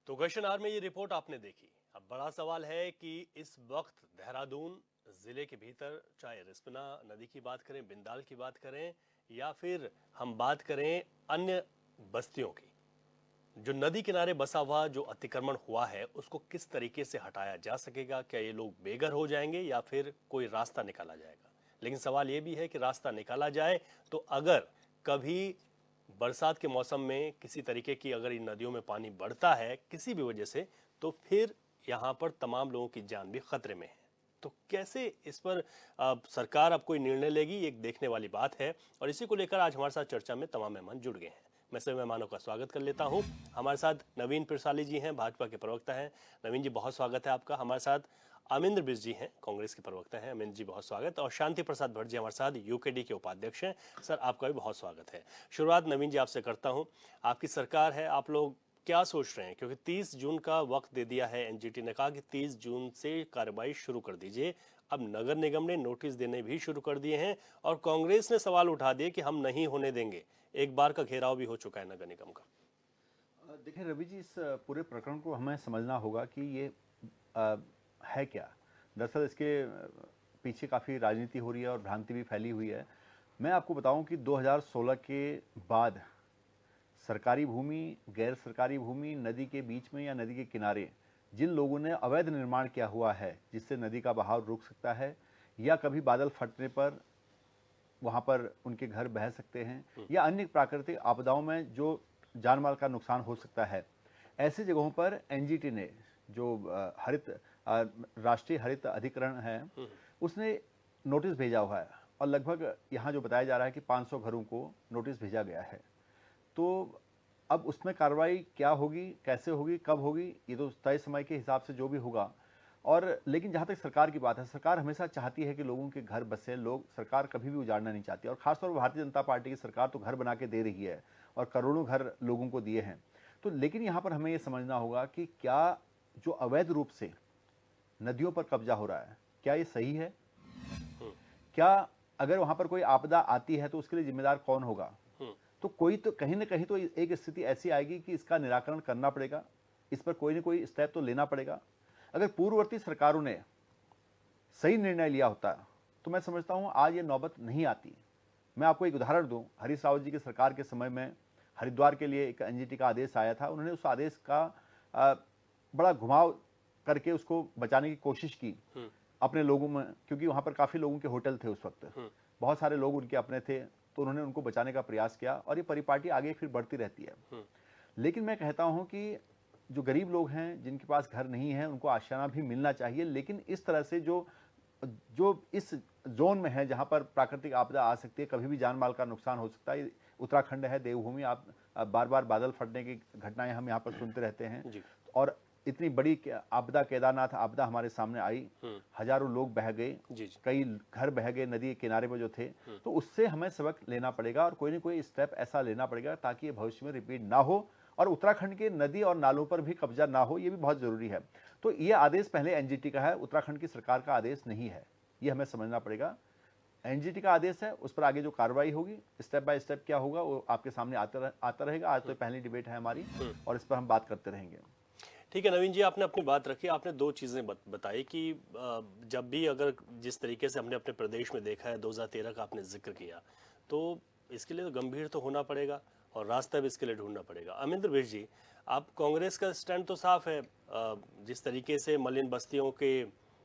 तो question are में ये रिपोर्ट आपने देखी। अब बड़ा सवाल है कि इस वक्त देहरादून जिले के भीतर चाहे रिस्पना नदी की बात करें, बिंदाल की बात करें या फिर हम बात करें अन्य बस्तियों की, जो नदी किनारे बसा हुआ जो अतिक्रमण हुआ है उसको किस तरीके से हटाया जा सकेगा। क्या ये लोग बेघर हो जाएंगे या फिर कोई रास्ता निकाला जाएगा। लेकिन सवाल ये भी है कि रास्ता निकाला जाए तो अगर कभी बरसात के मौसम में किसी तरीके की अगर इन नदियों में पानी बढ़ता है किसी भी वजह से, तो फिर यहाँ पर तमाम लोगों की जान भी खतरे में है। तो कैसे इस पर सरकार अब कोई निर्णय लेगी, ये एक देखने वाली बात है। और इसी को लेकर आज हमारे साथ चर्चा में तमाम मेहमान जुड़ गए हैं। मैं सभी मेहमानों का स्वागत कर लेता हूं। हमारे साथ नवीन पिरसाली जी हैं, भाजपा के प्रवक्ता हैं। नवीन जी बहुत स्वागत है आपका। हमारे साथ अमिंद्र बिज जी हैं, कांग्रेस के प्रवक्ता हैं। अमिंद्र जी बहुत स्वागत। और शांति प्रसाद भट्ट जी हमारे साथ यूकेडी के उपाध्यक्ष हैं। सर आपका भी बहुत स्वागत है। शुरुआत नवीन जी आपसे करता हूं। आपकी सरकार है, आप लोग क्या सोच रहे हैं, क्योंकि 30 जून का वक्त दे दिया है। एनजीटी ने कहा कि 30 जून से कार्रवाई शुरू कर दीजिए। अब नगर निगम ने नोटिस देने भी शुरू कर दिए हैं और कांग्रेस ने सवाल उठा दिए कि हम नहीं होने देंगे। एक बार का घेराव भी हो चुका है नगर निगम का। देखिए रवि जी, इस पूरे प्रकरण को हमें समझना होगा कि ये अ, है क्या। दरअसल इसके पीछे काफ़ी राजनीति हो रही है और भ्रांति भी फैली हुई है। मैं आपको बताऊं कि 2016 के बाद सरकारी भूमि, गैर सरकारी भूमि, नदी के बीच में या नदी के किनारे जिन लोगों ने अवैध निर्माण किया हुआ है जिससे नदी का बहाव रुक सकता है या कभी बादल फटने पर वहाँ पर उनके घर बह सकते हैं या अन्य प्राकृतिक आपदाओं में जो जान माल का नुकसान हो सकता है, ऐसी जगहों पर एनजीटी ने जो राष्ट्रीय हरित अधिकरण है उसने नोटिस भेजा हुआ है और लगभग यहाँ जो बताया जा रहा है कि 500 घरों को नोटिस भेजा गया है। तो अब उसमें कार्रवाई क्या होगी, कैसे होगी, कब होगी, ये तो तय समय के हिसाब से जो भी होगा। और लेकिन जहाँ तक सरकार की बात है, सरकार हमेशा चाहती है कि लोगों के घर बसे लोग, सरकार कभी भी उजाड़ना नहीं चाहती। और खासतौर पर भारतीय जनता पार्टी की सरकार तो घर बना के दे रही है और करोड़ों घर लोगों को दिए हैं। तो लेकिन यहाँ पर हमें ये समझना होगा कि क्या जो अवैध रूप से नदियों पर कब्जा हो रहा है, क्या ये सही है? क्या अगर वहां पर कोई आपदा आती है तो उसके लिए जिम्मेदार कौन होगा? तो कोई तो कहीं ना कहीं तो एक स्थिति ऐसी आएगी कि इसका निराकरण करना पड़ेगा, इस पर कोई ना कोई स्टेप तो लेना पड़ेगा। अगर पूर्ववर्ती सरकारों ने सही निर्णय लिया होता तो मैं समझता हूं आज ये नौबत नहीं आती। मैं आपको एक उदाहरण दूं, हरीश रावत जी की सरकार के समय में हरिद्वार के लिए एक एनजीटी का आदेश आया था। उन्होंने उस आदेश का बड़ा घुमाव करके उसको बचाने की कोशिश की अपने लोगों में, क्योंकि वहां पर काफी लोगों के होटल थे उस वक्त, बहुत सारे लोग उनके अपने थे, तो उन्होंने उनको बचाने का प्रयास किया और ये परिपाटी आगे फिर बढ़ती रहती है। लेकिन मैं कहता हूं कि जो गरीब लोग हैं जिनके पास घर नहीं है उनको आशियाना भी मिलना चाहिए, लेकिन इस तरह से जो जो इस जोन में है जहां पर प्राकृतिक आपदा आ सकती है, कभी भी जान माल का नुकसान हो सकता है। उत्तराखंड है, देवभूमि, आप बार बार बादल फटने की घटनाएं हम यहाँ पर सुनते रहते हैं। और इतनी बड़ी आपदा, केदारनाथ आपदा हमारे सामने आई, हजारों लोग बह गए, कई घर बह गए नदी के किनारे पर जो थे। तो उससे हमें सबक लेना पड़ेगा और कोई ना कोई स्टेप ऐसा लेना पड़ेगा ताकि ये भविष्य में रिपीट ना हो और उत्तराखंड के नदी और नालों पर भी कब्जा ना हो, ये भी बहुत जरूरी है। तो ये आदेश पहले एनजीटी का है, उत्तराखंड की सरकार का आदेश नहीं है, ये हमें समझना पड़ेगा। एनजीटी का आदेश है, उस पर आगे जो कार्रवाई होगी स्टेप बाय स्टेप क्या होगा वो आपके सामने आता रहेगा। आज तो पहली डिबेट है हमारी और इस पर हम बात करते रहेंगे। ठीक है नवीन जी, आपने अपनी बात रखी। आपने दो चीज़ें बताई कि जब भी अगर जिस तरीके से हमने अपने प्रदेश में देखा है, 2013 का आपने जिक्र किया, तो इसके लिए तो गंभीर तो होना पड़ेगा और रास्ता भी इसके लिए ढूंढना पड़ेगा। अमिंद्र बिज जी, आप कांग्रेस का स्टैंड तो साफ है। जिस तरीके से मलिन बस्तियों के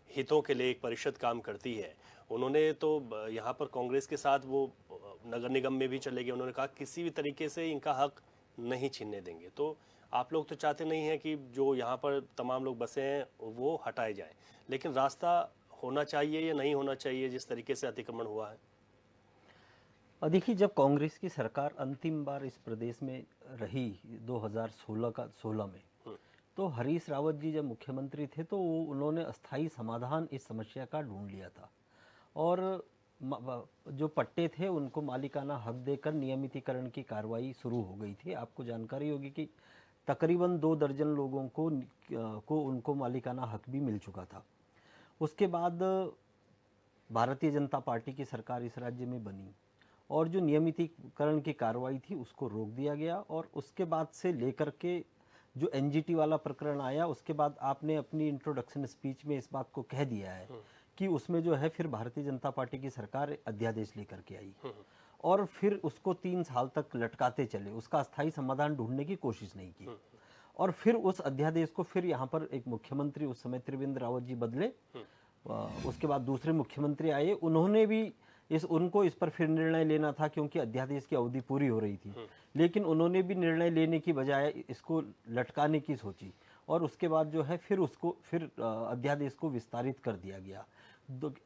हितों के लिए एक परिषद काम करती है, उन्होंने तो यहाँ पर कांग्रेस के साथ वो नगर निगम में भी चले गए। उन्होंने कहा किसी भी तरीके से इनका हक नहीं छीनने देंगे। तो आप लोग तो चाहते नहीं हैं कि जो यहाँ पर तमाम लोग बसे हैं वो हटाए जाएं, लेकिन रास्ता होना चाहिए या नहीं होना चाहिए जिस तरीके से अतिक्रमण हुआ है? देखिए, जब कांग्रेस की सरकार अंतिम बार इस प्रदेश में रही 2016 में, तो हरीश रावत जी जब मुख्यमंत्री थे तो उन्होंने अस्थाई समाधान इस समस्या का ढूंढ लिया था और जो पट्टे थे उनको मालिकाना हक देकर नियमितीकरण की कार्रवाई शुरू हो गई थी। आपको जानकारी होगी कि तकरीबन 2 दर्जन लोगों को उनको मालिकाना हक भी मिल चुका था। उसके बाद भारतीय जनता पार्टी की सरकार इस राज्य में बनी और जो नियमितीकरण की कार्रवाई थी उसको रोक दिया गया और उसके बाद से लेकर के जो एनजीटी वाला प्रकरण आया उसके बाद आपने अपनी इंट्रोडक्शन स्पीच में इस बात को कह दिया है कि उसमें जो है फिर भारतीय जनता पार्टी की सरकार अध्यादेश लेकर के आई और फिर उसको 3 साल तक लटकाते चले, उसका अस्थायी समाधान ढूंढने की कोशिश नहीं की। और फिर उस अध्यादेश को फिर यहाँ पर एक मुख्यमंत्री उस समय त्रिवेंद्र रावत जी बदले, उसके बाद दूसरे मुख्यमंत्री आए, उन्होंने भी उनको इस पर फिर निर्णय लेना था क्योंकि अध्यादेश की अवधि पूरी हो रही थी, लेकिन उन्होंने भी निर्णय लेने की बजाय इसको लटकाने की सोची और उसके बाद जो है फिर उसको फिर अध्यादेश को विस्तारित कर दिया गया।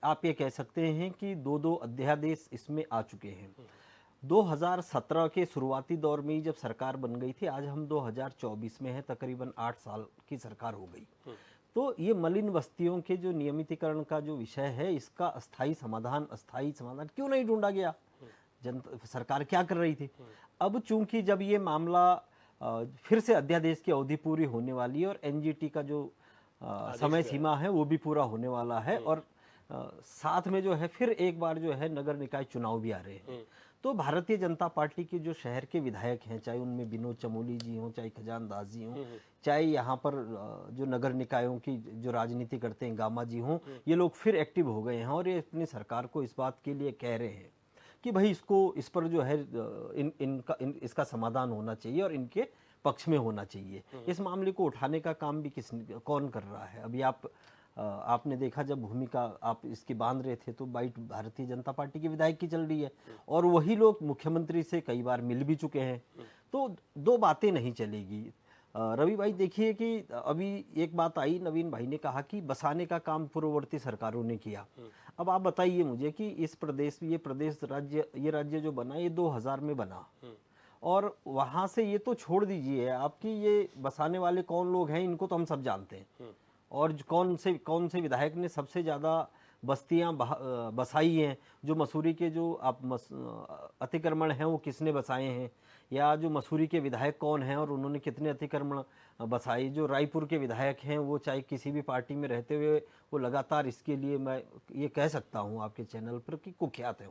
आप ये कह सकते हैं कि दो अध्यादेश इसमें आ चुके हैं। 2017 के शुरुआती दौर में ही जब सरकार बन गई थी, आज हम 2024 में हैं, तकरीबन 8 साल की सरकार हो गई। तो ये मलिन बस्तियों के जो नियमितीकरण का जो विषय है, इसका अस्थायी समाधान क्यों नहीं ढूंढा गया? जनता सरकार क्या कर रही थी? अब चूंकि जब ये मामला फिर से अध्यादेश की अवधि पूरी होने वाली है और एनजीटी का जो समय सीमा है वो भी पूरा होने वाला है और साथ में जो है फिर एक बार जो है नगर निकाय चुनाव भी आ रहे हैं, तो भारतीय जनता पार्टी के जो शहर के विधायक हैं, चाहे उनमें विनोद चमोली जी हों, चाहे खजान दास जी हों, चाहे यहाँ पर जो नगर निकायों की जो राजनीति करते हैं गामा जी हों, ये लोग फिर एक्टिव हो गए हैं और ये अपनी सरकार को इस बात के लिए कह रहे हैं कि भाई इस पर जो है इसका समाधान होना चाहिए और इनके पक्ष में होना चाहिए। इस मामले को उठाने का काम भी कौन कर रहा है? अभी आपने देखा जब भूमिका आप इसकी बांध रहे थे तो बाइट भारतीय जनता पार्टी के विधायक की चल रही है और वही लोग मुख्यमंत्री से कई बार मिल भी चुके हैं। तो दो बातें नहीं चलेगी। रवि भाई देखिए कि अभी एक बात आई, नवीन भाई ने कहा कि बसाने का काम पूर्ववर्ती सरकारों ने किया। अब आप बताइए मुझे कि ये राज्य जो बना ये 2000 में बना और वहां से ये तो छोड़ दीजिए आपकी, ये बसाने वाले कौन लोग हैं इनको तो हम सब जानते हैं और कौन से विधायक ने सबसे ज्यादा बस्तियां बसाई हैं, जो मसूरी के जो अतिक्रमण हैं वो किसने बसाए हैं, या जो मसूरी के विधायक कौन हैं और उन्होंने कितने अतिक्रमण बसाए। जो रायपुर के विधायक हैं वो चाहे किसी भी पार्टी में रहते हुए वो लगातार इसके लिए मैं ये कह सकता हूँ आपके चैनल पर कि कुख्यात हैं।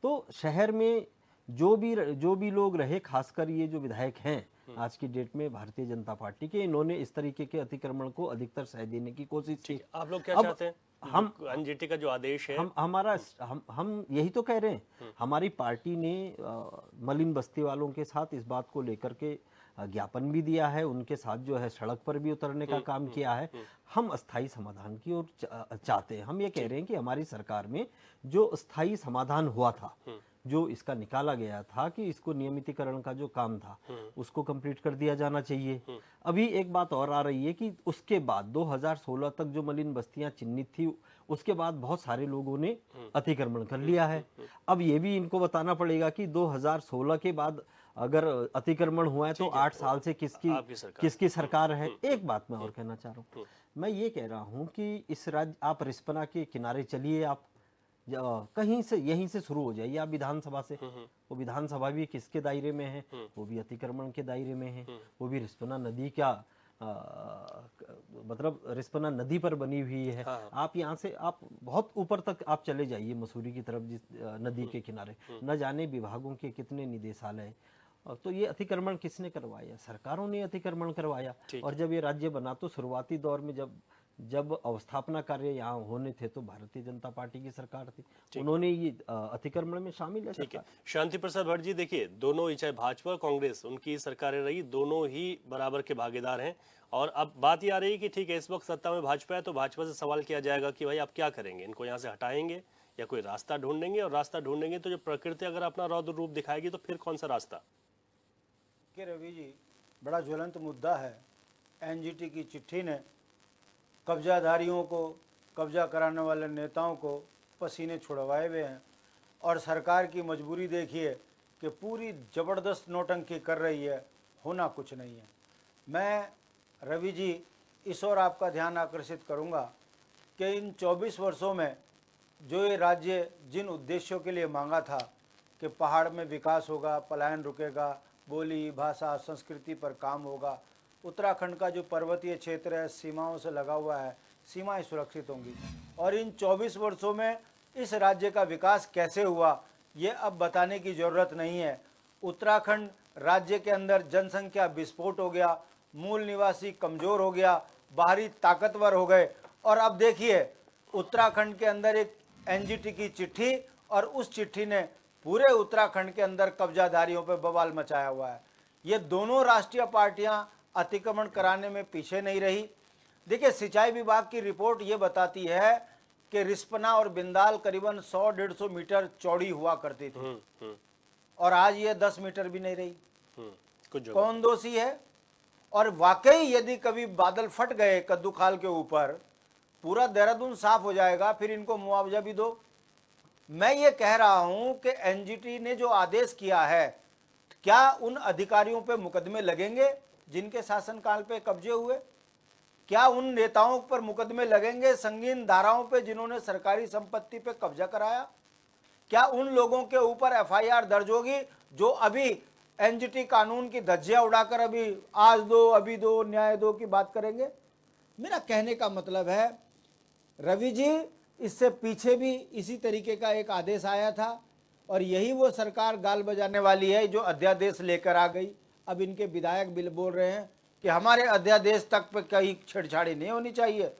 तो शहर में जो भी लोग रहे, खासकर ये जो विधायक हैं आज की डेट में भारतीय जनता पार्टी के, इन्होंने इस तरीके के अतिक्रमण को अधिकतर सह देने की कोशिश की। आप लोग क्या चाहते हैं? हम एनजीटी का जो आदेश है हम यही तो कह रहे हैं। हमारी पार्टी ने मलिन बस्ती वालों के साथ इस बात को लेकर के ज्ञापन भी दिया है, उनके साथ जो है सड़क पर भी उतरने का काम किया है। हम अस्थायी समाधान की ओर चाहते हैं। हम ये कह रहे हैं कि हमारी सरकार में जो अस्थायी समाधान हुआ था, जो इसका निकाला गया था कि इसको नियमितीकरण का जो काम था उसको कंप्लीट कर दिया जाना चाहिए। अभी एक बात और आ रही है कि उसके बाद 2016 तक जो मलिन बस्तियां चिन्हित थी उसके बाद बहुत सारे लोगों ने अतिक्रमण कर लिया है। अब ये भी इनको बताना पड़ेगा कि 2016 के बाद अगर अतिक्रमण हुआ है तो 8 साल से किसकी सरकार है। एक बात मैं और कहना चाह रहा हूँ, मैं ये कह रहा हूँ कि इस राज्य आप रिस्पना के किनारे चलिए, आप कहीं से यहीं से शुरू हो जाइए आप विधानसभा से। वो विधानसभा भी किसके दायरे में है? वो भी अतिक्रमण के दायरे में है। वो भी रिस्पना नदी मतलब रिस्पना नदी पर बनी हुई है। आप यहाँ से आप बहुत ऊपर तक आप चले जाइए मसूरी की तरफ, जिस नदी के किनारे न जाने विभागों के कितने निदेशालय। तो ये अतिक्रमण किसने करवाया? सरकारों ने अतिक्रमण करवाया। और जब ये राज्य बना तो शुरुआती दौर में जब अवस्थापना कार्य यहाँ होने थे तो भारतीय जनता पार्टी की सरकार थी, उन्होंने ये अतिक्रमण में शामिल है। ठीक है, शांति प्रसाद भट्ट जी, देखिए दोनों ही, चाहे भाजपा कांग्रेस, उनकी सरकारें रही, दोनों ही बराबर के भागीदार हैं। और अब बात ये आ रही है कि ठीक है इस वक्त सत्ता में भाजपा है तो भाजपा से सवाल किया जाएगा कि भाई आप क्या करेंगे, इनको यहाँ से हटाएंगे या कोई रास्ता ढूंढेंगे? और रास्ता ढूंढेंगे तो जो प्रकृति अगर अपना रौद्र रूप दिखाएगी तो फिर कौन सा रास्ता? रवि जी, बड़ा ज्वलंत मुद्दा है। एनजीटी की चिट्ठी ने कब्जाधारियों को, कब्जा कराने वाले नेताओं को पसीने छुड़वाए हुए हैं और सरकार की मजबूरी देखिए कि पूरी ज़बरदस्त नौटंकी कर रही है, होना कुछ नहीं है। मैं रवि जी इस ओर आपका ध्यान आकर्षित करूंगा कि इन 24 वर्षों में जो ये राज्य जिन उद्देश्यों के लिए मांगा था कि पहाड़ में विकास होगा, पलायन रुकेगा, बोली, भाषा, संस्कृति पर काम होगा, उत्तराखंड का जो पर्वतीय क्षेत्र है सीमाओं से लगा हुआ है, सीमाएं सुरक्षित होंगी, और इन 24 वर्षों में इस राज्य का विकास कैसे हुआ ये अब बताने की ज़रूरत नहीं है। उत्तराखंड राज्य के अंदर जनसंख्या विस्फोट हो गया मूल निवासी कमजोर हो गया, बाहरी ताकतवर हो गए। और अब देखिए उत्तराखंड के अंदर एक एनजीटी की चिट्ठी, और उस चिट्ठी ने पूरे उत्तराखंड के अंदर कब्जाधारियों पर बवाल मचाया हुआ है। ये दोनों राष्ट्रीय पार्टियां अतिक्रमण कराने में पीछे नहीं रही। देखिए सिंचाई विभाग की रिपोर्ट ये बताती है कि रिस्पना और बिंदाल करीबन 100-150 मीटर चौड़ी हुआ करती थी, और आज ये 10 मीटर भी नहीं रही। कुछ जो कौन दोषी है? और वाकई यदि कभी बादल फट गए कद्दू खाल के ऊपर, पूरा देहरादून साफ हो जाएगा, फिर इनको मुआवजा भी दो। मैं ये कह रहा हूं कि एनजीटी ने जो आदेश किया है, क्या उन अधिकारियों पे मुकदमे लगेंगे जिनके शासनकाल पे कब्जे हुए? क्या उन नेताओं पर मुकदमे लगेंगे संगीन धाराओं पे जिन्होंने सरकारी संपत्ति पे कब्जा कराया? क्या उन लोगों के ऊपर एफआईआर दर्ज होगी जो अभी एनजीटी कानून की धज्जियां उड़ाकर अभी आज दो, अभी दो, न्याय दो की बात करेंगे? मेरा कहने का मतलब है रवि जी, इससे पीछे भी इसी तरीके का एक आदेश आया था, और यही वो सरकार गाल बजाने वाली है जो अध्यादेश लेकर आ गई। अब इनके विधायक बिल बोल रहे हैं कि हमारे अध्यादेश तक पे कहीं छेड़छाड़ी नहीं होनी चाहिए।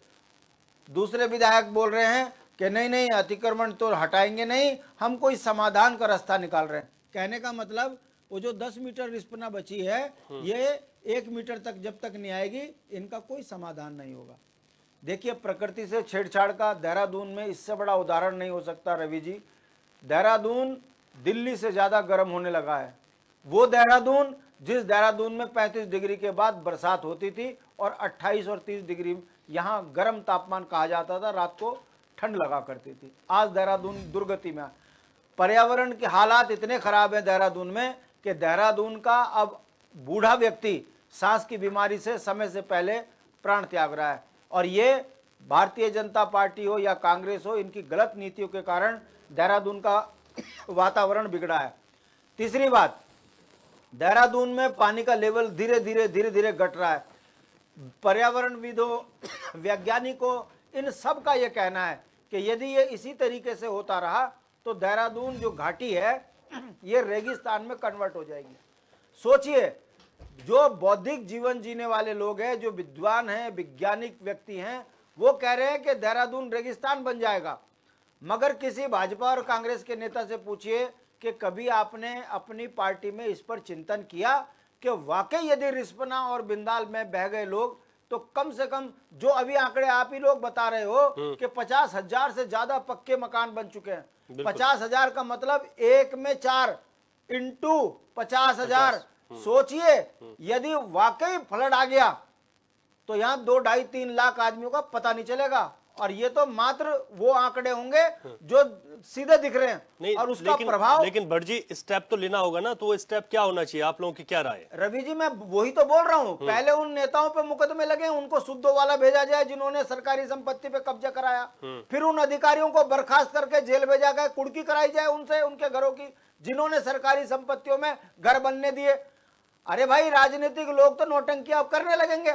दूसरे विधायक बोल रहे हैं कि नहीं नहीं, अतिक्रमण तो हटाएंगे नहीं, हम कोई समाधान का रास्ता निकाल रहे हैं। कहने का मतलब वो जो 10 मीटर रिस्पना बची है, ये 1 मीटर तक जब तक नहीं आएगी, इनका कोई समाधान नहीं होगा। देखिए प्रकृति से छेड़छाड़ का देहरादून में इससे बड़ा उदाहरण नहीं हो सकता रवि जी। देहरादून दिल्ली से ज़्यादा गर्म होने लगा है। वो देहरादून जिस देहरादून में 35 डिग्री के बाद बरसात होती थी और 28 और 30 डिग्री यहाँ गर्म तापमान कहा जाता था, रात को ठंड लगा करती थी, आज देहरादून दुर्गति में। पर्यावरण के हालात इतने खराब हैं देहरादून में कि देहरादून का अब बूढ़ा व्यक्ति सांस की बीमारी से समय से पहले प्राण त्याग रहा है। और ये भारतीय जनता पार्टी हो या कांग्रेस हो, इनकी गलत नीतियों के कारण देहरादून का वातावरण बिगड़ा है। तीसरी बात, देहरादून में पानी का लेवल धीरे धीरे घट रहा है। पर्यावरणविदों, वैज्ञानिकों, इन सब का यह कहना है कि यदि ये इसी तरीके से होता रहा तो देहरादून जो घाटी है ये रेगिस्तान में कन्वर्ट हो जाएगी। सोचिए, जो बौद्धिक जीवन जीने वाले लोग हैं, जो विद्वान हैं, वैज्ञानिक व्यक्ति हैं, वो कह रहे हैं कि देहरादून रेगिस्तान बन जाएगा। मगर किसी भाजपा और कांग्रेस के नेता से पूछिए कि कभी आपने अपनी पार्टी में इस पर चिंतन किया कि वाकई यदि रिस्पना और बिंदाल में बह गए लोग, तो कम से कम जो अभी आंकड़े आप ही लोग बता रहे हो कि 50,000 से ज्यादा पक्के मकान बन चुके हैं। 50,000 का मतलब 1 में 4 इंटू 50,000। सोचिए, यदि वाकई फ्लड आ गया तो यहाँ 2, 2.5, 3 लाख आदमियों का पता नहीं चलेगा। और ये तो मात्र वो आंकड़े होंगे जो सीधे दिख रहे हैं, नहीं, और उसका प्रभाव। लेकिन भट्ट जी, स्टेप तो लेना होगा ना, तो वो स्टेप क्या होना चाहिए? आप लोगों की क्या राय है? रवि जी, मैं वही तो बोल रहा हूँ, पहले उन नेताओं पे मुकदमे लगे, उनको सुद्धो वाला भेजा जाए जिन्होंने सरकारी संपत्ति पे कब्जा कराया। फिर उन अधिकारियों को बर्खास्त करके जेल भेजा गया, कुर्की कराई जाए उनसे, उनके घरों की, जिन्होंने सरकारी संपत्तियों में घर बनने दिए। अरे भाई, राजनीतिक लोग तो नौटंकी अब करने लगेंगे।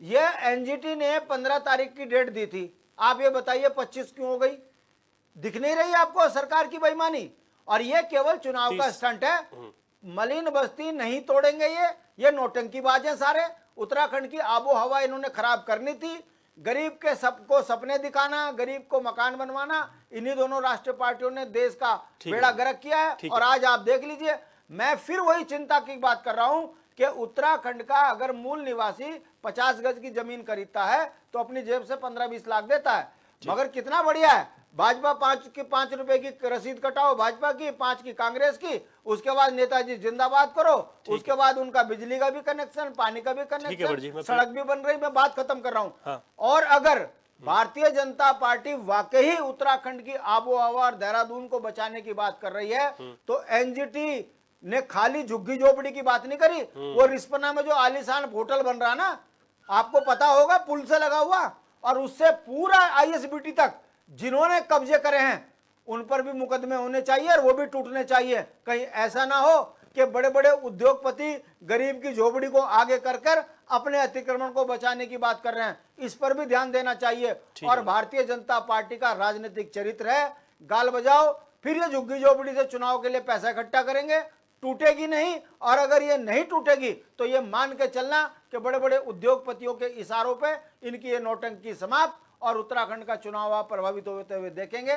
ये एनजीटी ने 15 तारीख की डेट दी थी, आप ये बताइए 25 क्यों हो गई? दिख नहीं रही आपको सरकार की बेईमानी? और ये केवल चुनाव का स्टंट है। मलिन बस्ती नहीं तोड़ेंगे ये नौटंकीबाज हैं सारे। उत्तराखंड की आबो हवा इन्होंने खराब करनी थी। गरीब के सबको सपने दिखाना, गरीब को मकान बनवाना, इन्हीं दोनों राष्ट्रीय पार्टियों ने देश का बेड़ा गर्क किया है। और आज आप देख लीजिए, मैं फिर वही चिंता की बात कर रहा हूं कि उत्तराखंड का अगर मूल निवासी 50 गज की जमीन खरीदता है तो अपनी जेब से 15-20 लाख देता है। मगर कितना बढ़िया है, भाजपा 5 रुपए की रसीद कटाओ, भाजपा की 5 की कांग्रेस की, उसके बाद नेताजी जिंदाबाद करो, उसके बाद उनका बिजली का भी कनेक्शन, पानी का भी कनेक्शन, सड़क भी बन रही। मैं बात खत्म कर रहा हूं। हाँ। और अगर भारतीय जनता पार्टी वाकई उत्तराखंड की आबो हवा और देहरादून को बचाने की बात कर रही है तो एनजीटी ने खाली झुग्गी झोपड़ी की बात नहीं करी। वो रिस्पना में जो आलीशान होटल बन रहा ना, आपको पता होगा, पुल से लगा हुआ, और उससे पूरा आईएसबीटी तक जिन्होंने कब्जे करे हैं उन पर भी मुकदमे होने चाहिए, और वो भी टूटने चाहिए। कहीं ऐसा ना हो कि बड़े बड़े उद्योगपति गरीब की झोपड़ी को आगे कर कर अपने अतिक्रमण को बचाने की बात कर रहे हैं। इस पर भी ध्यान देना चाहिए। और भारतीय जनता पार्टी का राजनीतिक चरित्र है, गाल बजाओ, फिर ये झुग्गी झोपड़ी से चुनाव के लिए पैसा इकट्ठा करेंगे, टूटेगी नहीं, और अगर ये नहीं टूटेगी तो ये मान के चलना कि बड़े बड़े उद्योगपतियों के इशारों पे इनकी ये नौटंकी समाप्त और उत्तराखंड का चुनाव आप प्रभावित होते हुए देखेंगे।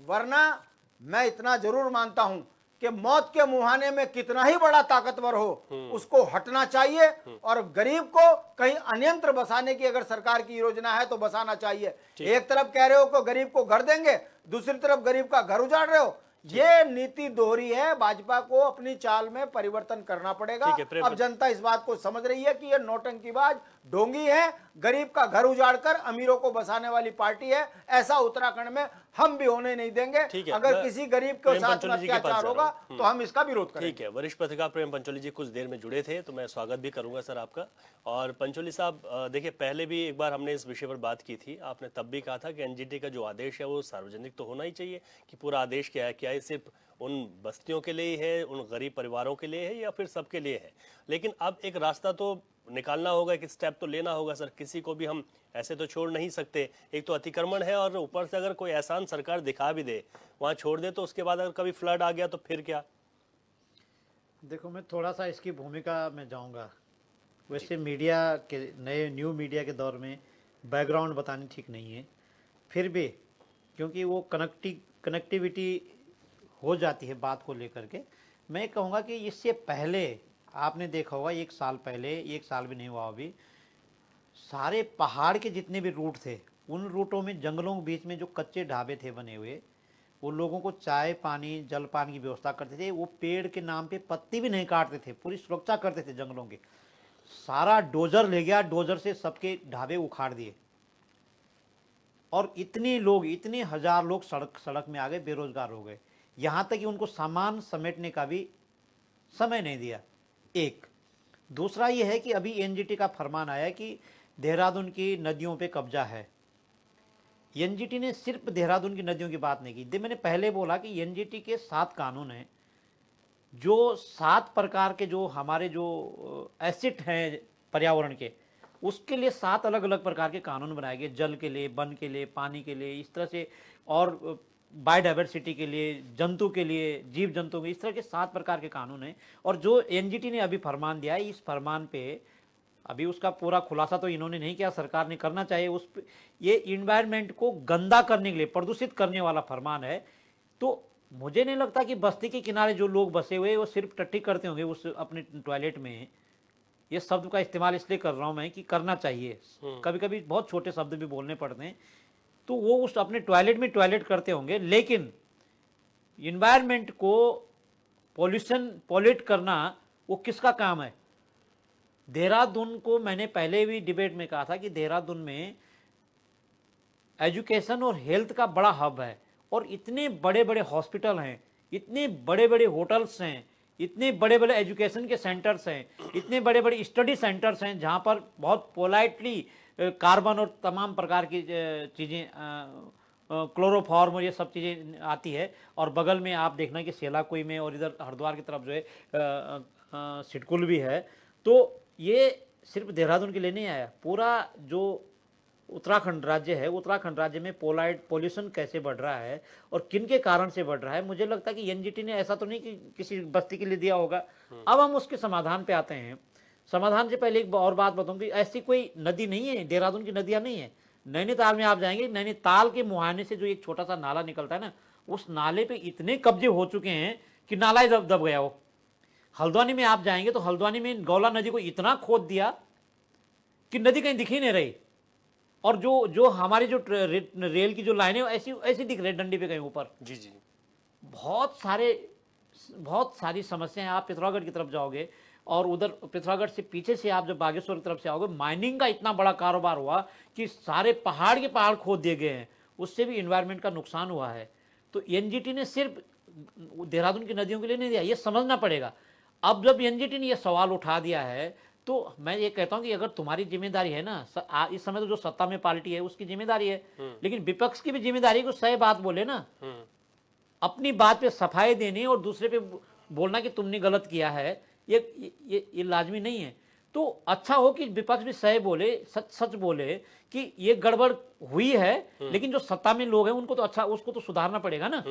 वरना मैं इतना जरूर मानता हूं कि मौत के मुहाने में कितना ही बड़ा ताकतवर हो उसको हटना चाहिए, और गरीब को कहीं अन्यंत्र बसाने की अगर सरकार की योजना है तो बसाना चाहिए। एक तरफ कह रहे हो कि गरीब को घर देंगे, दूसरी तरफ गरीब का घर उजाड़ रहे हो। ये नीति दोहरी है, भाजपा को अपनी चाल में परिवर्तन करना पड़ेगा। अब जनता इस बात को समझ रही है कि ये नौटंकीबाज ढोंगी है, गरीब का घर उजाड़कर अमीरों को बसाने वाली पार्टी है। ऐसा उत्तराखंड में हम भी होने नहीं देंगे। अगर किसी गरीब के साथ अत्याचार होगा तो हम इसका विरोध करेंगे। ठीक है, वरिष्ठ पत्रकार प्रेम पंचोली जी कुछ देर में जुड़े थे, तो मैं स्वागत भी करूंगा सर आपका। और पंचोली साहब, देखिए पहले भी एक बार हमने इस विषय पर बात की थी, आपने तब भी कहा था कि एनजीटी का जो आदेश है वो सार्वजनिक तो होना ही चाहिए। कि पूरा आदेश क्या है सिर्फ उन बस्तियों के लिए है, उन गरीब परिवारों के लिए है, या फिर सबके लिए है। लेकिन अब एक रास्ता तो निकालना होगा, एक स्टेप तो लेना होगा सर। किसी को भी हम ऐसे तो छोड़ नहीं सकते। एक तो अतिक्रमण है, और ऊपर से अगर कोई एहसान सरकार दिखा भी दे, वहां छोड़ दे, तो उसके बाद अगर कभी फ्लड आ गया तो फिर क्या? देखो, मैं थोड़ा सा इसकी भूमिका में जाऊंगा। वैसे मीडिया के नए न्यू मीडिया के दौर में बैकग्राउंड बतानी ठीक नहीं है, फिर भी क्योंकि वो कनेक्टिविटी हो जाती है बात को लेकर के, मैं कहूँगा कि इससे पहले आपने देखा होगा, एक साल पहले, एक साल भी नहीं हुआ अभी, सारे पहाड़ के जितने भी रूट थे, उन रूटों में जंगलों के बीच में जो कच्चे ढाबे थे बने हुए, वो लोगों को चाय पानी जल पानी की व्यवस्था करते थे। वो पेड़ के नाम पे पत्ती भी नहीं काटते थे, पूरी सुरक्षा करते थे जंगलों की। सारा डोजर ले गया, डोजर से सबके ढाबे उखाड़ दिए, और इतने हजार लोग सड़क में आ गए, बेरोजगार हो गए। यहाँ तक कि उनको सामान समेटने का भी समय नहीं दिया। एक दूसरा ये है कि अभी एनजीटी का फरमान आया कि देहरादून की नदियों पे कब्जा है। एनजीटी ने सिर्फ देहरादून की नदियों की बात नहीं की। मैंने पहले बोला कि एनजीटी के 7 कानून हैं, जो 7 प्रकार के जो हमारे जो एसिड हैं पर्यावरण के, उसके लिए 7 अलग अलग प्रकार के कानून बनाए गए। जल के लिए, वन के लिए, पानी के लिए, इस तरह से, और बायोडाइवर्सिटी के लिए, जंतु के लिए, जीव जंतु के, इस तरह के 7 प्रकार के कानून हैं। और जो एनजीटी ने अभी फरमान दिया है, इस फरमान पे अभी उसका पूरा खुलासा तो इन्होंने नहीं किया, सरकार ने करना चाहिए। उस पे ये इन्वायरमेंट को गंदा करने के लिए, प्रदूषित करने वाला फरमान है। तो मुझे नहीं लगता कि बस्ती के किनारे जो लोग बसे हुए वो सिर्फ टट्टी करते होंगे उस अपने टॉयलेट में। ये शब्द का इस्तेमाल इसलिए कर रहा हूँ मैं कि करना चाहिए, कभी कभी बहुत छोटे शब्द भी बोलने पड़ते हैं, तो वो उस अपने टॉयलेट में टॉयलेट करते होंगे। लेकिन इन्वायरमेंट को पॉल्यूट करना वो किसका काम है? देहरादून को मैंने पहले भी डिबेट में कहा था कि देहरादून में एजुकेशन और हेल्थ का बड़ा हब है, और इतने बड़े बड़े हॉस्पिटल हैं, इतने बड़े बड़े होटल्स हैं, इतने बड़े बड़े एजुकेशन के सेंटर्स हैं, इतने बड़े बड़े स्टडी सेंटर्स हैं, जहाँ पर बहुत पोलाइटली कार्बन और तमाम प्रकार की चीज़ें, क्लोरोफॉर्म और ये सब चीज़ें आती है। और बगल में आप देखना कि सेलाकुई में और इधर हरिद्वार की तरफ जो है सिडकुल भी है। तो ये सिर्फ देहरादून के लिए नहीं आया, पूरा जो उत्तराखंड राज्य है, उत्तराखंड राज्य में पोल्यूशन कैसे बढ़ रहा है और किन के कारण से बढ़ रहा है। मुझे लगता है कि एनजीटी ने ऐसा तो नहीं कि किसी बस्ती के लिए दिया होगा। अब हम उसके समाधान पे आते हैं। समाधान से पहले एक और बात बताऊं कि ऐसी कोई नदी नहीं है, देहरादून की नदियां नहीं है। नैनीताल में आप जाएंगे, नैनीताल के मुहाने से जो एक छोटा सा नाला निकलता है ना, उस नाले पे इतने कब्जे हो चुके हैं कि नाला ही दब गया हो। हल्द्वानी में आप जाएंगे तो हल्द्वानी में गौला नदी को इतना खोद दिया कि नदी कहीं दिख ही नहीं रही, और जो हमारी जो रेल की जो लाइनें ऐसी दिख रही डंडी पे कहीं ऊपर। जी जी, बहुत सारी समस्याएं। आप पिथौरागढ़ की तरफ जाओगे और उधर पिथौरागढ़ से पीछे से आप जब बागेश्वर की तरफ से आओगे, माइनिंग का इतना बड़ा कारोबार हुआ कि सारे पहाड़ के पहाड़ खोद दिए गए हैं, उससे भी इन्वायरमेंट का नुकसान हुआ है। तो एनजीटी ने सिर्फ देहरादून की नदियों के लिए नहीं दिया, ये समझना पड़ेगा। अब जब एनजीटी ने यह सवाल उठा दिया है तो मैं ये कहता हूं कि अगर तुम्हारी जिम्मेदारी है ना, इस समय तो जो सत्ता में पार्टी है उसकी जिम्मेदारी है, लेकिन विपक्ष की भी जिम्मेदारी है कि सही बात बोले ना, अपनी बात पे सफाई देनी और दूसरे पे बोलना कि तुमने गलत किया है, ये लाजमी नहीं है। तो अच्छा हो कि विपक्ष भी सही बोले, सच बोले कि ये गड़बड़ हुई है, लेकिन जो सत्ता में लोग हैं उनको तो अच्छा, उसको तो सुधारना पड़ेगा ना।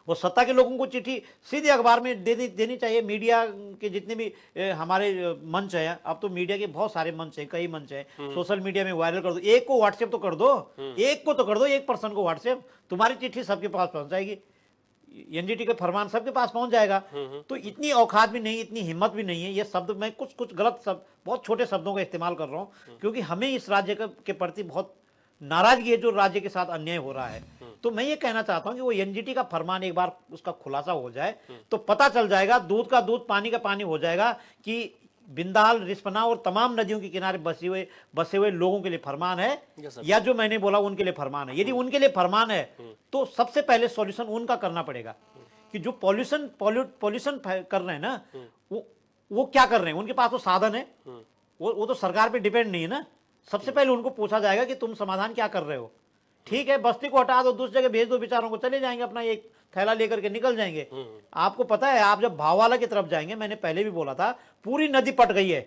वो सत्ता के लोगों को चिट्ठी सीधे अखबार में देनी चाहिए। मीडिया के जितने भी हमारे मंच है, अब तो मीडिया के बहुत सारे मंच हैं, कई मंच हैं, सोशल मीडिया में वायरल कर दो, एक को व्हाट्सएप तो कर दो, एक को तो कर दो, एक पर्सन को व्हाट्सएप, तुम्हारी चिट्ठी सबके पास पहुंच जाएगी, एनजीटी का फरमान सबके पास पहुंच जाएगा। तो इतनी औकात भी नहीं, इतनी हिम्मत भी नहीं है। ये शब्द मैं कुछ गलत शब्द, बहुत छोटे शब्दों का इस्तेमाल कर रहा हूं, क्योंकि हमें इस राज्य के प्रति बहुत नाराजगी है जो राज्य के साथ अन्याय हो रहा है। तो मैं ये कहना चाहता हूं कि वो एनजीटी का फरमान एक बार उसका खुलासा हो जाए तो पता चल जाएगा, दूध का दूध पानी का पानी हो जाएगा कि बिंदाल, रिस्पना और तमाम नदियों के किनारे बसे हुए लोगों के लिए फरमान है या जो मैंने बोला उनके लिए फरमान है। यदि उनके लिए फरमान है तो सबसे पहले सॉल्यूशन उनका करना पड़ेगा कि जो पॉल्यूशन कर रहे हैं ना, वो क्या कर रहे हैं, उनके पास तो साधन है, वो तो सरकार पे डिपेंड नहीं है ना। सबसे पहले उनको पूछा जाएगा कि तुम समाधान क्या कर रहे हो। ठीक है, बस्ती को हटा दो, दूसरी जगह भेज दो, बेचारों को चले जाएंगे, अपना एक थैला लेकर के निकल जाएंगे। आपको पता है, आप जब भाववाला की तरफ जाएंगे, मैंने पहले भी बोला था, पूरी नदी पट गई है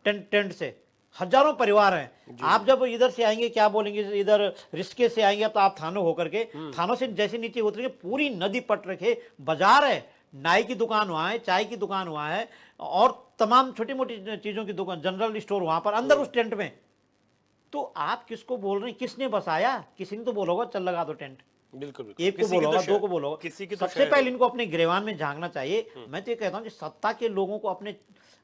टेंट से, हजारों परिवार हैं। आप जब इधर से आएंगे, क्या बोलेंगे, इधर रिस्के से आएंगे तो आप थानों होकर के, थानों से जैसे नीचे उतरेंगे पूरी नदी पट रखे, बाजार है, नाई की दुकान वहां है, चाय की दुकान वहां है, और तमाम छोटी मोटी चीजों की दुकान, जनरल स्टोर वहां पर अंदर उस टेंट में। तो आप किसको बोल रहे हैं, किसने बसाया? किसी ने तो बोला होगा चल लगा दो टेंट, बिल्कुल एक को बोला होगा, दो को बोला होगा। किसी की तो सबसे पहले इनको अपने गिरेवान में झांकना चाहिए। मैं तो ये कहता हूं कि सत्ता के लोगों को अपने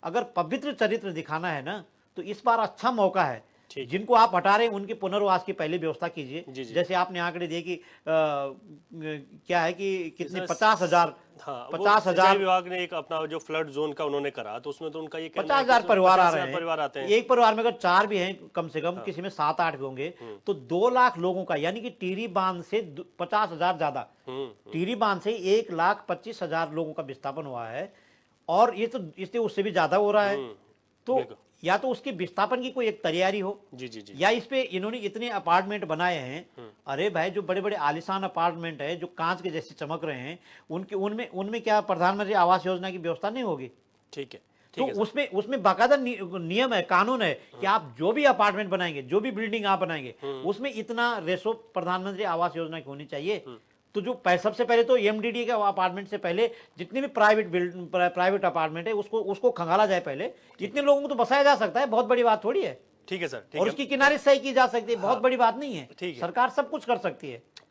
अगर पवित्र चरित्र दिखाना है ना, तो इस बार अच्छा मौका है। जिनको आप हटा रहे हैं उनके पुनर्वास की पहले व्यवस्था कीजिए। जैसे आपने आंकड़े दिए कि क्या है कि कितने 50,000 50,000 विभाग ने एक अपना जो फ्लड जोन का उन्होंने करा, तो उसमें तो उनका ये 50,000 परिवार आ रहे हैं। परिवार आते हैं। एक परिवार में अगर 4 भी हैं कम से कम, किसी में 7-8 भी होंगे, तो 2 लाख लोगों का, यानी कि टीरी बांध से 50,000 ज्यादा, टीरी बांध से 1,25,000 लोगों का विस्थापन हुआ है, और ये तो इससे उससे भी ज्यादा हो रहा है। तो या तो उसके विस्थापन की कोई एक तैयारी हो, या इस पे इन्होंने इतने अपार्टमेंट बनाए हैं। अरे भाई, जो बड़े बड़े आलीशान अपार्टमेंट है जो कांच के जैसे चमक रहे हैं, उनमें क्या प्रधानमंत्री आवास योजना की व्यवस्था नहीं होगी? ठीक है, तो उसमें बाकायदा नियम है, कानून है कि आप जो भी अपार्टमेंट बनाएंगे, जो भी बिल्डिंग आप बनाएंगे, उसमें इतना रेशो प्रधानमंत्री आवास योजना की होनी चाहिए। तो जो सबसे पहले तो एमडीडी के अपार्टमेंट से पहले जितने भी प्राइवेट अपार्टमेंट है उसको खंगाला जाए पहले। इतने लोगों को तो बसाया जा सकता है, बहुत बड़ी बात थोड़ी है। ठीक है सर, और उसकी किनारे सही की जा सकती है, बहुत बड़ी बात नहीं है। सरकार सब कुछ कर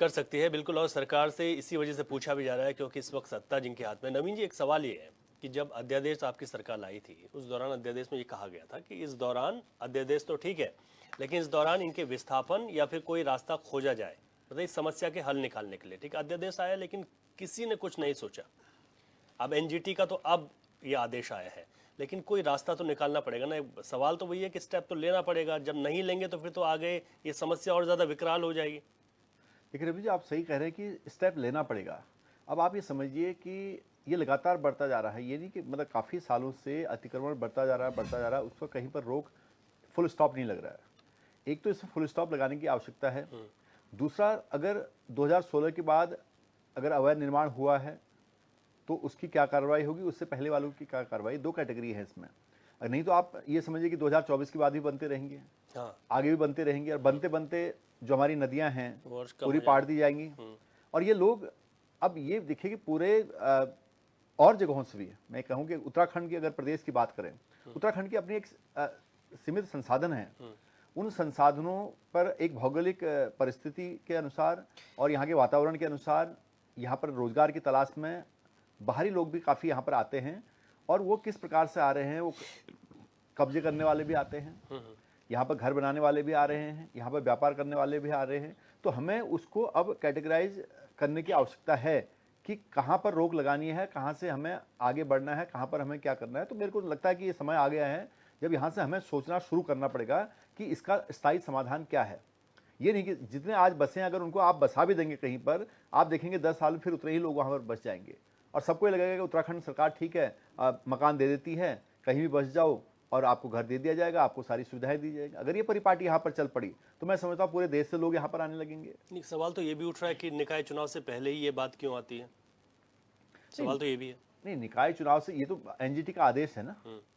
सकती है, बिल्कुल। और सरकार से इसी वजह से पूछा भी जा रहा है क्योंकि इस वक्त सत्ता जिनके हाथ में। नवीन जी, एक सवाल ये है कि जब अध्यादेश आपकी सरकार लाई थी, उस दौरान अध्यादेश में ये कहा गया था कि इस दौरान अध्यादेश तो ठीक है, लेकिन इस दौरान इनके विस्थापन या फिर कोई रास्ता खोजा जाए, मतलब इस समस्या के हल निकालने के लिए। ठीक, अध्यादेश आया लेकिन किसी ने कुछ नहीं सोचा। अब एनजीटी का तो अब ये आदेश आया है, लेकिन कोई रास्ता तो निकालना पड़ेगा ना। सवाल तो वही है कि स्टेप तो लेना पड़ेगा। जब नहीं लेंगे तो फिर तो आगे ये समस्या और ज्यादा विकराल हो जाएगी। देखिए रवि जी, आप सही कह रहे हैं कि स्टेप लेना पड़ेगा। अब आप ये समझिए कि ये लगातार बढ़ता जा रहा है, ये नहीं कि मतलब काफ़ी सालों से अतिक्रमण बढ़ता जा रहा है, उसको कहीं पर रोक, फुल स्टॉप नहीं लग रहा है। एक तो इसमें फुल स्टॉप लगाने की आवश्यकता है। दूसरा, अगर 2016 के बाद अगर अवैध निर्माण हुआ है तो उसकी क्या कार्रवाई होगी, उससे पहले वालों की क्या कार्रवाई, 2 कैटेगरी है इसमें। नहीं तो आप ये समझिए कि 2024 के बाद भी बनते रहेंगे, आगे भी बनते रहेंगे, और बनते बनते जो हमारी नदियां हैं पूरी पाट दी जाएंगी। और ये लोग, अब ये देखिए कि पूरे और जगहों से भी, मैं कहूँ कि उत्तराखंड की अगर प्रदेश की बात करें, उत्तराखंड की अपनी एक सीमित संसाधन है। उन संसाधनों पर एक भौगोलिक परिस्थिति के अनुसार और यहाँ के वातावरण के अनुसार यहाँ पर रोजगार की तलाश में बाहरी लोग भी काफ़ी यहाँ पर आते हैं। और वो किस प्रकार से आ रहे हैं, वो कब्जे करने वाले भी आते हैं, यहाँ पर घर बनाने वाले भी आ रहे हैं, यहाँ पर व्यापार करने वाले भी आ रहे हैं। तो हमें उसको अब कैटेगराइज करने की आवश्यकता है कि कहाँ पर रोक लगानी है, कहाँ से हमें आगे बढ़ना है, कहाँ पर हमें क्या करना है। तो मेरे को लगता है कि ये समय आ गया है जब यहाँ से हमें सोचना शुरू करना पड़ेगा कि इसका स्थायी समाधान क्या है। ये नहीं कि जितने आज बसें, अगर उनको आप बसा भी देंगे कहीं पर, आप देखेंगे 10 साल में फिर उतने ही लोग वहाँ पर बस जाएंगे, और सबको ये लगेगा कि उत्तराखंड सरकार ठीक है, मकान दे देती है, कहीं भी बस जाओ और आपको घर दे दिया जाएगा, आपको सारी सुविधाएं दी जाएगी। अगर ये परिपाटी यहाँ पर चल पड़ी तो मैं समझता हूँ पूरे देश से लोग यहाँ पर आने लगेंगे। सवाल तो ये भी उठ रहा है कि निकाय चुनाव से पहले ही ये बात क्यों आती है? सवाल तो ये भी है। नहीं, निकाय चुनाव से, ये तो एनजीटी का आदेश है ना,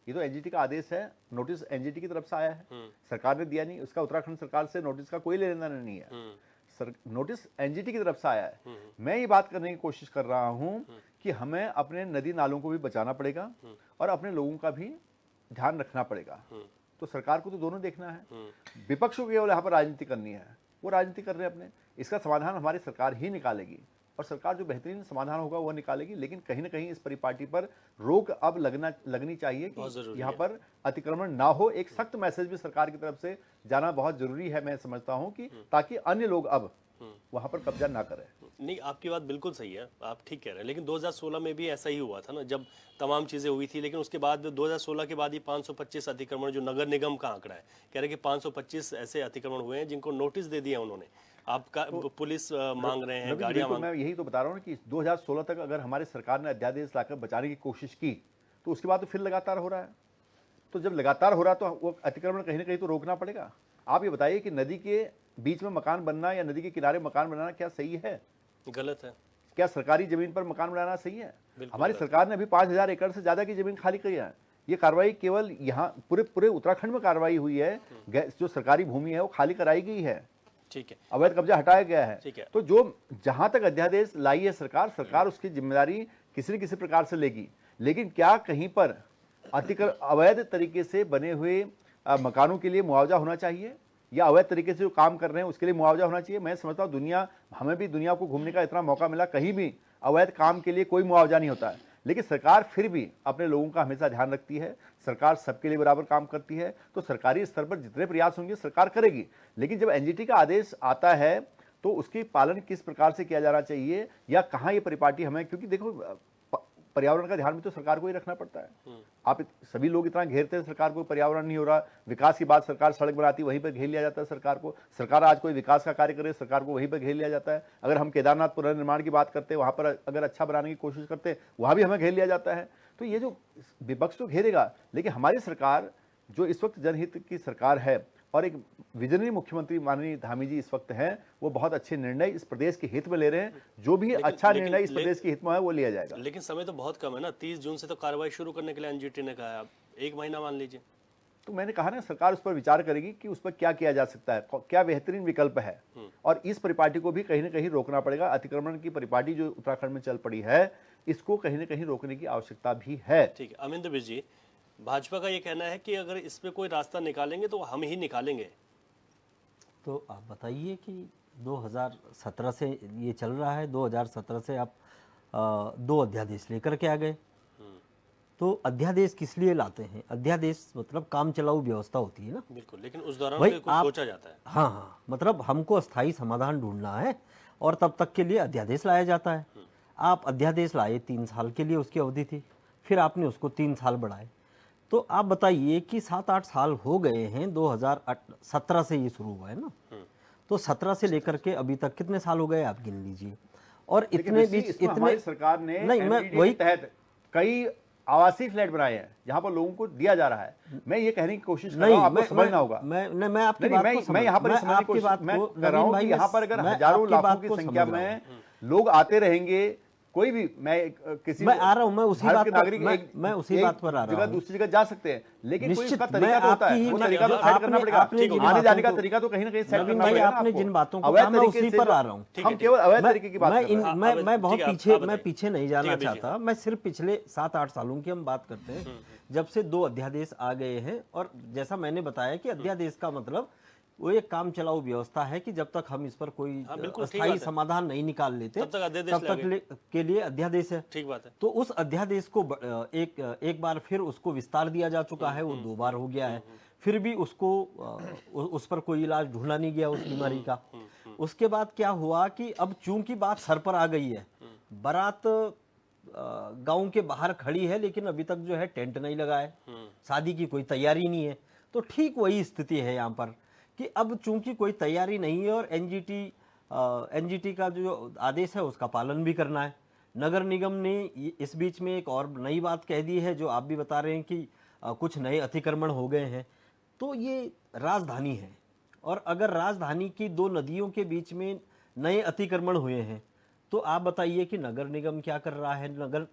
ये तो एनजीटी का आदेश है, नोटिस एनजीटी की तरफ से आया है, सरकार ने दिया नहीं, उसका उत्तराखंड सरकार से नोटिस का कोई लेना देना नहीं है। नोटिस एनजीटी की तरफ से आया है। मैं ये बात करने की कोशिश कर रहा हूं कि हमें अपने नदी नालों को भी बचाना पड़ेगा और अपने लोगों का भी ध्यान रखना पड़ेगा। तो सरकार को तो दोनों देखना है। विपक्ष को केवल यहाँ पर राजनीति करनी है, वो राजनीति कर रहे हैं अपने। इसका समाधान हमारी सरकार ही निकालेगी और सरकार जो बेहतरीन समाधान होगा वो निकालेगी। लेकिन कहीं ना कहीं इस परिपाटी पर रोक अब लगनी चाहिए कि यहाँ पर अतिक्रमण ना हो। एक सख्त मैसेज भी सरकार की तरफ से जाना बहुत जरूरी है, मैं समझता हूँ, कि ताकि अन्य लोग अब वहां पर कब्जा ना करें। नहीं, आपकी बात बिल्कुल सही है, आप ठीक कह रहे हैं। लेकिन 2016 में भी ऐसा ही हुआ था ना, जब तमाम चीजें हुई थी। लेकिन उसके बाद 2016 के बाद ही 525 अतिक्रमण, जो नगर निगम का आंकड़ा है, कह रहे कि 525 ऐसे अतिक्रमण हुए हैं जिनको नोटिस दे दिया उन्होंने। आपका पुलिस मांग रहे हैं, गाड़ियां मांग। मैं यही तो बता रहा हूँ कि 2016 तक अगर हमारी सरकार ने अध्यादेश लाकर बचाने की कोशिश की तो उसके बाद तो फिर लगातार हो रहा है। तो जब लगातार हो रहा है तो वो अतिक्रमण कहीं ना कहीं तो रोकना पड़ेगा। आप ये बताइए कि नदी के बीच में मकान बनना या नदी के किनारे मकान बनाना क्या सही है? गलत है। क्या सरकारी जमीन पर मकान बनाना सही है? हमारी सरकार ने अभी 5000 एकड़ से ज्यादा की जमीन खाली की है। ये कार्रवाई केवल यहाँ पूरे उत्तराखंड में कार्रवाई हुई है। जो सरकारी भूमि है वो खाली कराई गई है, ठीक है, अवैध कब्जा हटाया गया है। ठीक है। तो जो जहां तक अध्यादेश लाई है सरकार उसकी जिम्मेदारी किसी न किसी प्रकार से लेगी। लेकिन क्या कहीं पर अवैध तरीके से बने हुए मकानों के लिए मुआवजा होना चाहिए या अवैध तरीके से जो काम कर रहे हैं उसके लिए मुआवजा होना चाहिए? मैं समझता हूँ हमें भी दुनिया को घूमने का इतना मौका मिला, कहीं भी अवैध काम के लिए कोई मुआवजा नहीं होता है। लेकिन सरकार फिर भी अपने लोगों का हमेशा ध्यान रखती है। सरकार सबके लिए बराबर काम करती है। तो सरकारी स्तर पर जितने प्रयास होंगे सरकार करेगी। लेकिन जब एनजीटी का आदेश आता है तो उसकी पालन किस प्रकार से किया जाना चाहिए या कहाँ ये परिपाटी हमें, क्योंकि देखो पर्यावरण का ध्यान भी तो सरकार को ही रखना पड़ता है। आप सभी लोग इतना घेरते हैं सरकार को, पर्यावरण नहीं हो रहा, विकास की बात सरकार सड़क बनाती वहीं पर घेर लिया जाता है सरकार को। सरकार आज कोई विकास का कार्य करे सरकार को वहीं पर घेर लिया जाता है। अगर हम केदारनाथ पुनर्निर्माण की बात करते हैं, वहां पर अगर अच्छा बनाने की कोशिश करते हैं वहां भी हमें घेर लिया जाता है। तो ये जो विपक्ष तो घेरेगा, लेकिन हमारी सरकार जो इस वक्त जनहित की सरकार है और एक विजनरी मुख्यमंत्री माननीय धामी जी इस वक्त हैं, वो बहुत अच्छे निर्णय इस प्रदेश के हित में ले रहे हैं। जो भी अच्छा निर्णय इस प्रदेश के हित में है वो लिया जाएगा। लेकिन समय तो बहुत कम है ना, 30 जून से तो कार्रवाई शुरू करने के लिए एनजीटी ने कहा है। आप 1 महीना मान लीजिए। तो मैंने कहा ना, सरकार उस पर विचार करेगी कि उस पर क्या किया जा सकता है, क्या बेहतरीन विकल्प है। और इस परिपाटी को भी कहीं ना कहीं रोकना पड़ेगा। अतिक्रमण की परिपाटी जो उत्तराखंड में चल पड़ी है, इसको कहीं ना कहीं रोकने की आवश्यकता भी है। ठीक है, अमिंदर बिज जी, भाजपा का ये कहना है कि अगर इस पे कोई रास्ता निकालेंगे तो हम ही निकालेंगे। तो आप बताइए कि 2017 से ये चल रहा है, 2017 से आप 2 अध्यादेश लेकर के आ गए। तो अध्यादेश किस लिए लाते हैं? अध्यादेश मतलब काम चलाऊ व्यवस्था होती है ना। बिल्कुल, लेकिन उस दौरान भाई कुछ सोचा जाता है। हाँ, मतलब हमको अस्थायी समाधान ढूंढना है और तब तक के लिए अध्यादेश लाया जाता है। आप अध्यादेश लाए 3 साल के लिए, उसकी अवधि थी, फिर आपने उसको 3 साल बढ़ाए। तो आप बताइए कि 7-8 साल हो गए हैं, 2017 से ये शुरू हुआ है ना, तो 17 से लेकर के अभी तक कितने साल हो गए आप गिन लीजिए। और इतने बीच इतने सरकार ने नहीं, मैं वही तहत कई आवासीय फ्लैट बनाए हैं जहां पर लोगों को दिया जा रहा है। मैं ये कहने की कोशिश कर रहा हूं, आपको समझना होगा। मैं आपकी बात को मैं यहाँ पर समझने की कोशिश कर रहा हूं कि यहाँ पर अगर हजारों लाखों की संख्या में लोग आते रहेंगे, कोई भी मैं आ रहा हूं, मैं उसी बात नागरिक मैं उसी बात पर आ रहा हूं। दूसरी जगह जा सकते हैं, लेकिन कोई निश्चित, उसका तरीका तो होता है, वो तरीका तो सेट करना पड़ेगा। आने जाने का तरीका तो कहीं ना कहीं सेट करना पड़ेगा। आपने जिन बातों को कहा, मैं उसी पर आ रहा हूं। हम केवल अवैध तरीके की बात कर रहे हैं। मैं बहुत पीछे नहीं जाना चाहता। मैं सिर्फ पिछले 7-8 सालों की हम बात करते हैं, जब से 2 अध्यादेश आ गए हैं। और जैसा मैंने बताया कि अध्यादेश का मतलब वो एक काम चलाऊ व्यवस्था है कि जब तक हम इस पर कोई अस्थायी समाधान नहीं निकाल लेते तब तक के लिए अध्यादेश है। ठीक बात है। तो उस अध्यादेश को एक बार फिर उसको विस्तार दिया जा चुका है, वो 2 बार हो गया है, फिर भी उसको उस पर कोई इलाज ढूंढा नहीं गया उस बीमारी का। उसके बाद क्या हुआ कि अब चूंकि बात सर पर आ गई है, बारात गांव के बाहर खड़ी है लेकिन अभी तक जो है टेंट नहीं लगा है, शादी की कोई तैयारी नहीं है। तो ठीक वही स्थिति है यहाँ पर कि अब चूंकि कोई तैयारी नहीं है और एनजीटी का जो आदेश है उसका पालन भी करना है। नगर निगम ने इस बीच में एक और नई बात कह दी है, जो आप भी बता रहे हैं कि कुछ नए अतिक्रमण हो गए हैं। तो ये राजधानी है और अगर राजधानी की 2 नदियों के बीच में नए अतिक्रमण हुए हैं तो आप बताइए कि नगर निगम क्या कर रहा है?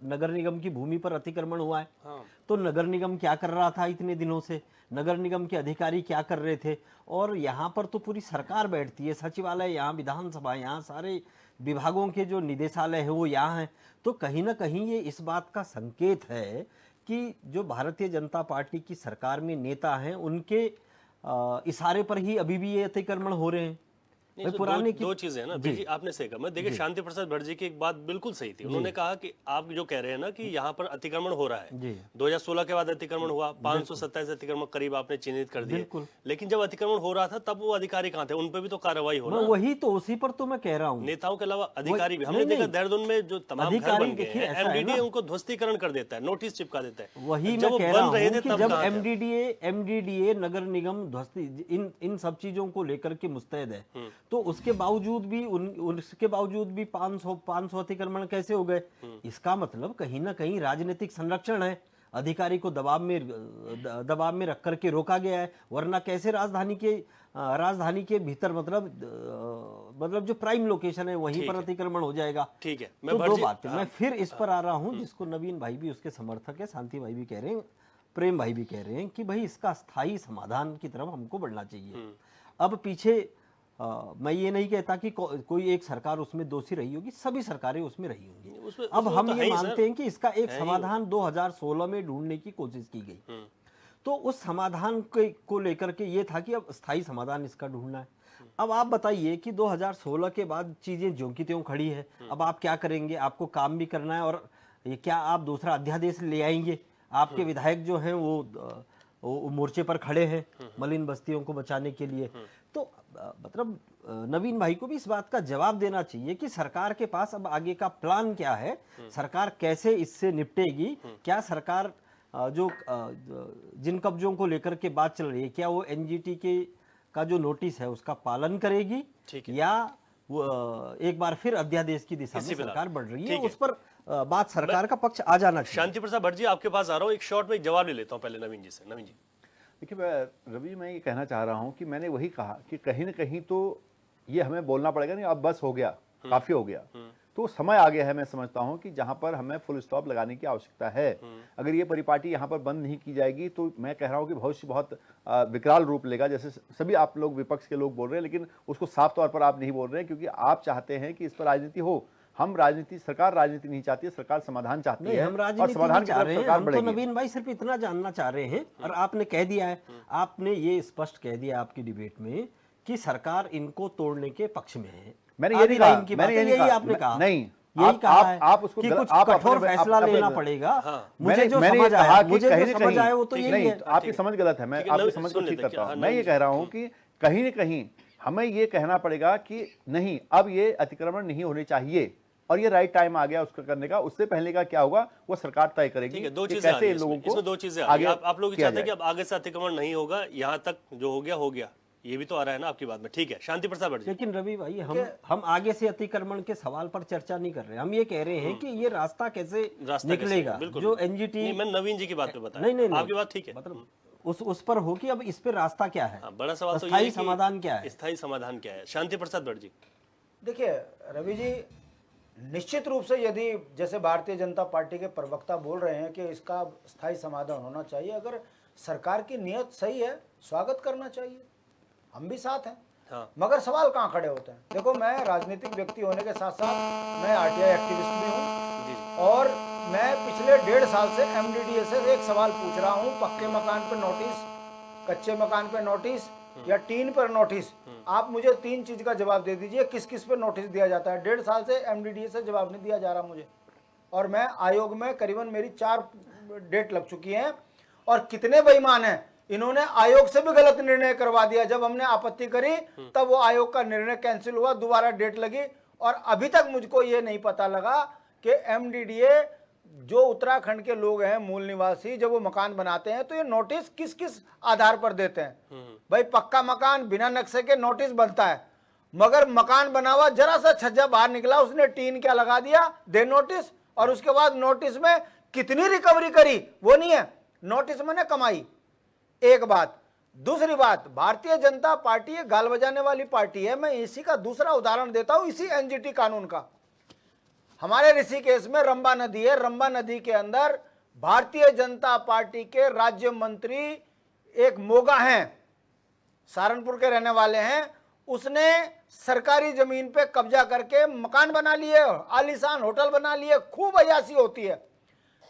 नगर निगम की भूमि पर अतिक्रमण हुआ है, हाँ। तो नगर निगम क्या कर रहा था इतने दिनों से? नगर निगम के अधिकारी क्या कर रहे थे? और यहाँ पर तो पूरी सरकार बैठती है, सचिवालय यहाँ, विधानसभा यहाँ, सारे विभागों के जो निदेशालय है वो यहाँ है। तो कहीं ना कहीं ये इस बात का संकेत है कि जो भारतीय जनता पार्टी की सरकार में नेता हैं उनके इशारे पर ही अभी भी ये अतिक्रमण हो रहे हैं। नहीं, भाई तो पुराने दो चीजें हैं ना जी, आपने सही कहा। मैं देखिए, शांति प्रसाद भट्ट जी की एक बात बिल्कुल सही थी। उन्होंने कहा कि आप जो कह रहे हैं ना कि यहाँ पर अतिक्रमण हो रहा है, जी। 2016 के बाद अतिक्रमण हुआ, 527 अतिक्रमण करीब आपने चिन्हित कर दिए। बिल्कुल। लेकिन जब अतिक्रमण हो रहा था तब वो अधिकारी कहाँ थे? उन पर भी तो कार्रवाई हो मैं ना। वही तो उसी पर तो मैं कह रहा हूँ। नेताओं के अलावा अधिकारी भी, हमने नहीं, देखा नहीं। देहरादून में जो तमाम घर अधिकारी बन गए देखिए, हैं, ऐसा है एमडीडीए ना। उनको ध्वस्तीकरण कर देता है, नोटिस चिपका देता है। वही जब मैं वो कह बन रहा रहे हूँ थे कि तब जब कहाँ थे? एमडीडीए नगर निगम ध्वस्ती इन सब चीजों को लेकर के मुस्तैद है, तो उसके बावजूद भी उसके बावजूद भी 500 अतिक्रमण कैसे हो गए? इसका मतलब कहीं ना कहीं राजनीतिक संरक्षण है, अधिकारी को दबाव में रख करके रोका गया है। वरना कैसे राजधानी के भीतर मतलब जो प्राइम लोकेशन है वहीं पर अतिक्रमण हो जाएगा? ठीक है, तो दो बातें मैं फिर इस पर आ रहा हूं, जिसको नवीन भाई भी उसके समर्थक है, शांति भाई भी कह रहे हैं, प्रेम भाई भी कह रहे हैं कि भाई इसका स्थायी समाधान की तरफ हमको बढ़ना चाहिए। अब पीछे मैं ये नहीं कहता कि कोई एक सरकार उसमें दोषी रही होगी, सभी सरकारें उसमें रही होंगी। अब हम ये मानते हैं कि इसका एक समाधान 2016 में ढूंढने की कोशिश की गई, तो उस समाधान को लेकर के ये था कि अब स्थायी समाधान इसका ढूंढना है। अब आप बताइए कि 2016 के बाद चीजें ज्यों की त्यों खड़ी है, अब आप क्या करेंगे? आपको काम भी करना है और ये क्या आप दूसरा अध्यादेश ले आएंगे? आपके विधायक जो हैं वो मोर्चे पर खड़े हैं मलिन बस्तियों को बचाने के लिए। तो मतलब नवीन भाई को भी इस बात का जवाब देना चाहिए कि सरकार के पास अब आगे का प्लान क्या है, सरकार कैसे इससे निपटेगी। क्या सरकार जिन कब्जों को लेकर के बात चल रही है, क्या वो एनजीटी का जो नोटिस है उसका पालन करेगी, या वो एक बार फिर अध्यादेश की दिशा में सरकार बढ़ रही है? उस पर बात सरकार का पक्ष आ जाना चाहिए। शांति प्रसाद भट्ट जी, आपके पास आ रहा हूँ, एक शॉर्ट में एक जवाब ले लेता हूँ पहले नवीन जी से। नवीन जी देखिए, रवि, मैं ये कहना चाह रहा हूँ कि मैंने वही कहा कि कहीं ना कहीं तो ये हमें बोलना पड़ेगा, नहीं अब बस हो गया, काफी हो गया। तो समय आ गया है, मैं समझता हूँ कि जहां पर हमें फुल स्टॉप लगाने की आवश्यकता है। अगर ये परिपाटी यहाँ पर बंद नहीं की जाएगी तो मैं कह रहा हूँ कि भविष्य बहुत विकराल रूप लेगा। जैसे सभी आप लोग विपक्ष के लोग बोल रहे हैं, लेकिन उसको साफ तौर पर आप नहीं बोल रहे हैं, क्योंकि आप चाहते हैं कि इस पर राजनीति हो। सरकार राजनीति नहीं चाहती है, सरकार समाधान चाहती है। हम राजनीति नहीं चाह रहे हैं, हम तो नवीन भाई सिर्फ इतना जानना चाह रहे हैं, और आपने कह दिया है, आपने ये स्पष्ट कह दिया आपकी डिबेट में कि सरकार इनको तोड़ने के पक्ष में है। मैंने ये नहीं कहा, आपने कहा नहीं, यही कहा है आप उसको कि कुछ कठोर फैसला लेना पड़ेगा। मुझे जो समझ आया वो तो यही है। आपकी समझ गलत है, मैं आपकी समझ को ठीक करता हूँ। मैं ये कह रहा हूँ कि कहीं न कहीं हमें ये कहना पड़ेगा कि नहीं, अब ये अतिक्रमण नहीं होने चाहिए और ये राइट टाइम आ गया उसका करने का। उससे पहले का क्या होगा वो सरकार तय करेगी। ठीक है, दो चीजें कैसे इन लोगों को इसमें दो चीजें आगे आप लोग चाहते हैं कि अब आगे से अतिक्रमण नहीं होगा, यहाँ तक जो हो गया, ये भी तो आ रहा है ना आपकी बात में। ठीक है, शांति प्रसाद भट्ट जी। लेकिन रवि भाई, हम आगे से अतिक्रमण के सवाल पर चर्चा नहीं कर रहे, हम ये कह रहे हैं कि ये रास्ता कैसे निकलेगा, जो एनजीटी। मैं नवीन जी की बात पे बता, नहीं, आपकी बात ठीक है, मतलब उस पर हो कि अब इस पे रास्ता क्या है, बड़ा सवाल तो स्थायी समाधान क्या है? स्थायी समाधान क्या है? शांति प्रसाद भट्ट जी। देखिए रवि जी, निश्चित रूप से यदि जैसे भारतीय जनता पार्टी के प्रवक्ता बोल रहे हैं कि इसका स्थायी समाधान होना चाहिए, अगर सरकार की नीयत सही है, स्वागत करना चाहिए, हम भी साथ हैं। हाँ। मगर सवाल कहाँ खड़े होते हैं? देखो, मैं राजनीतिक व्यक्ति होने के साथ साथ मैं आरटीआई एक्टिविस्ट भी हूँ, और मैं पिछले 1.5 साल से एमडीडीए से एक सवाल पूछ रहा हूँ, पक्के मकान पर नोटिस, कच्चे मकान पर नोटिस या टीन पर नोटिस। आप मुझे 3 चीज का जवाब दे दीजिए, किस किस पर नोटिस दिया जाता है? 1.5 साल से एमडीडीए से जवाब नहीं दिया जा रहा मुझे, और मैं आयोग में करीबन मेरी 4 डेट लग चुकी हैं। और कितने बेईमान हैं, इन्होंने आयोग से भी गलत निर्णय करवा दिया। जब हमने आपत्ति करी तब वो आयोग का निर्णय कैंसिल हुआ, दोबारा डेट लगी, और अभी तक मुझको ये नहीं पता लगा कि एमडीडीए जो उत्तराखंड के लोग हैं, मूल निवासी, जब वो मकान बनाते हैं तो ये नोटिस किस किस आधार पर देते हैं। भाई, पक्का मकान बिना नक्शे के नोटिस बनता है, मगर मकान बना हुआ, जरा सा छज्जा बाहर निकला, उसने टीन क्या लगा दिया, दे नोटिस, और उसके बाद नोटिस में कितनी रिकवरी करी वो नहीं है, नोटिस में ने कमाई। एक बात। दूसरी बात, भारतीय जनता पार्टी ये गाल बजाने वाली पार्टी है। मैं इसी का दूसरा उदाहरण देता हूं, इसी एनजीटी कानून का। हमारे ऋषिकेश में रंबा नदी है, रंबा नदी के अंदर भारतीय जनता पार्टी के राज्य मंत्री एक मोगा हैं, सहारनपुर के रहने वाले हैं, उसने सरकारी जमीन पे कब्जा करके मकान बना लिए, आलीशान होटल बना लिए, खूब अय्याशी होती है।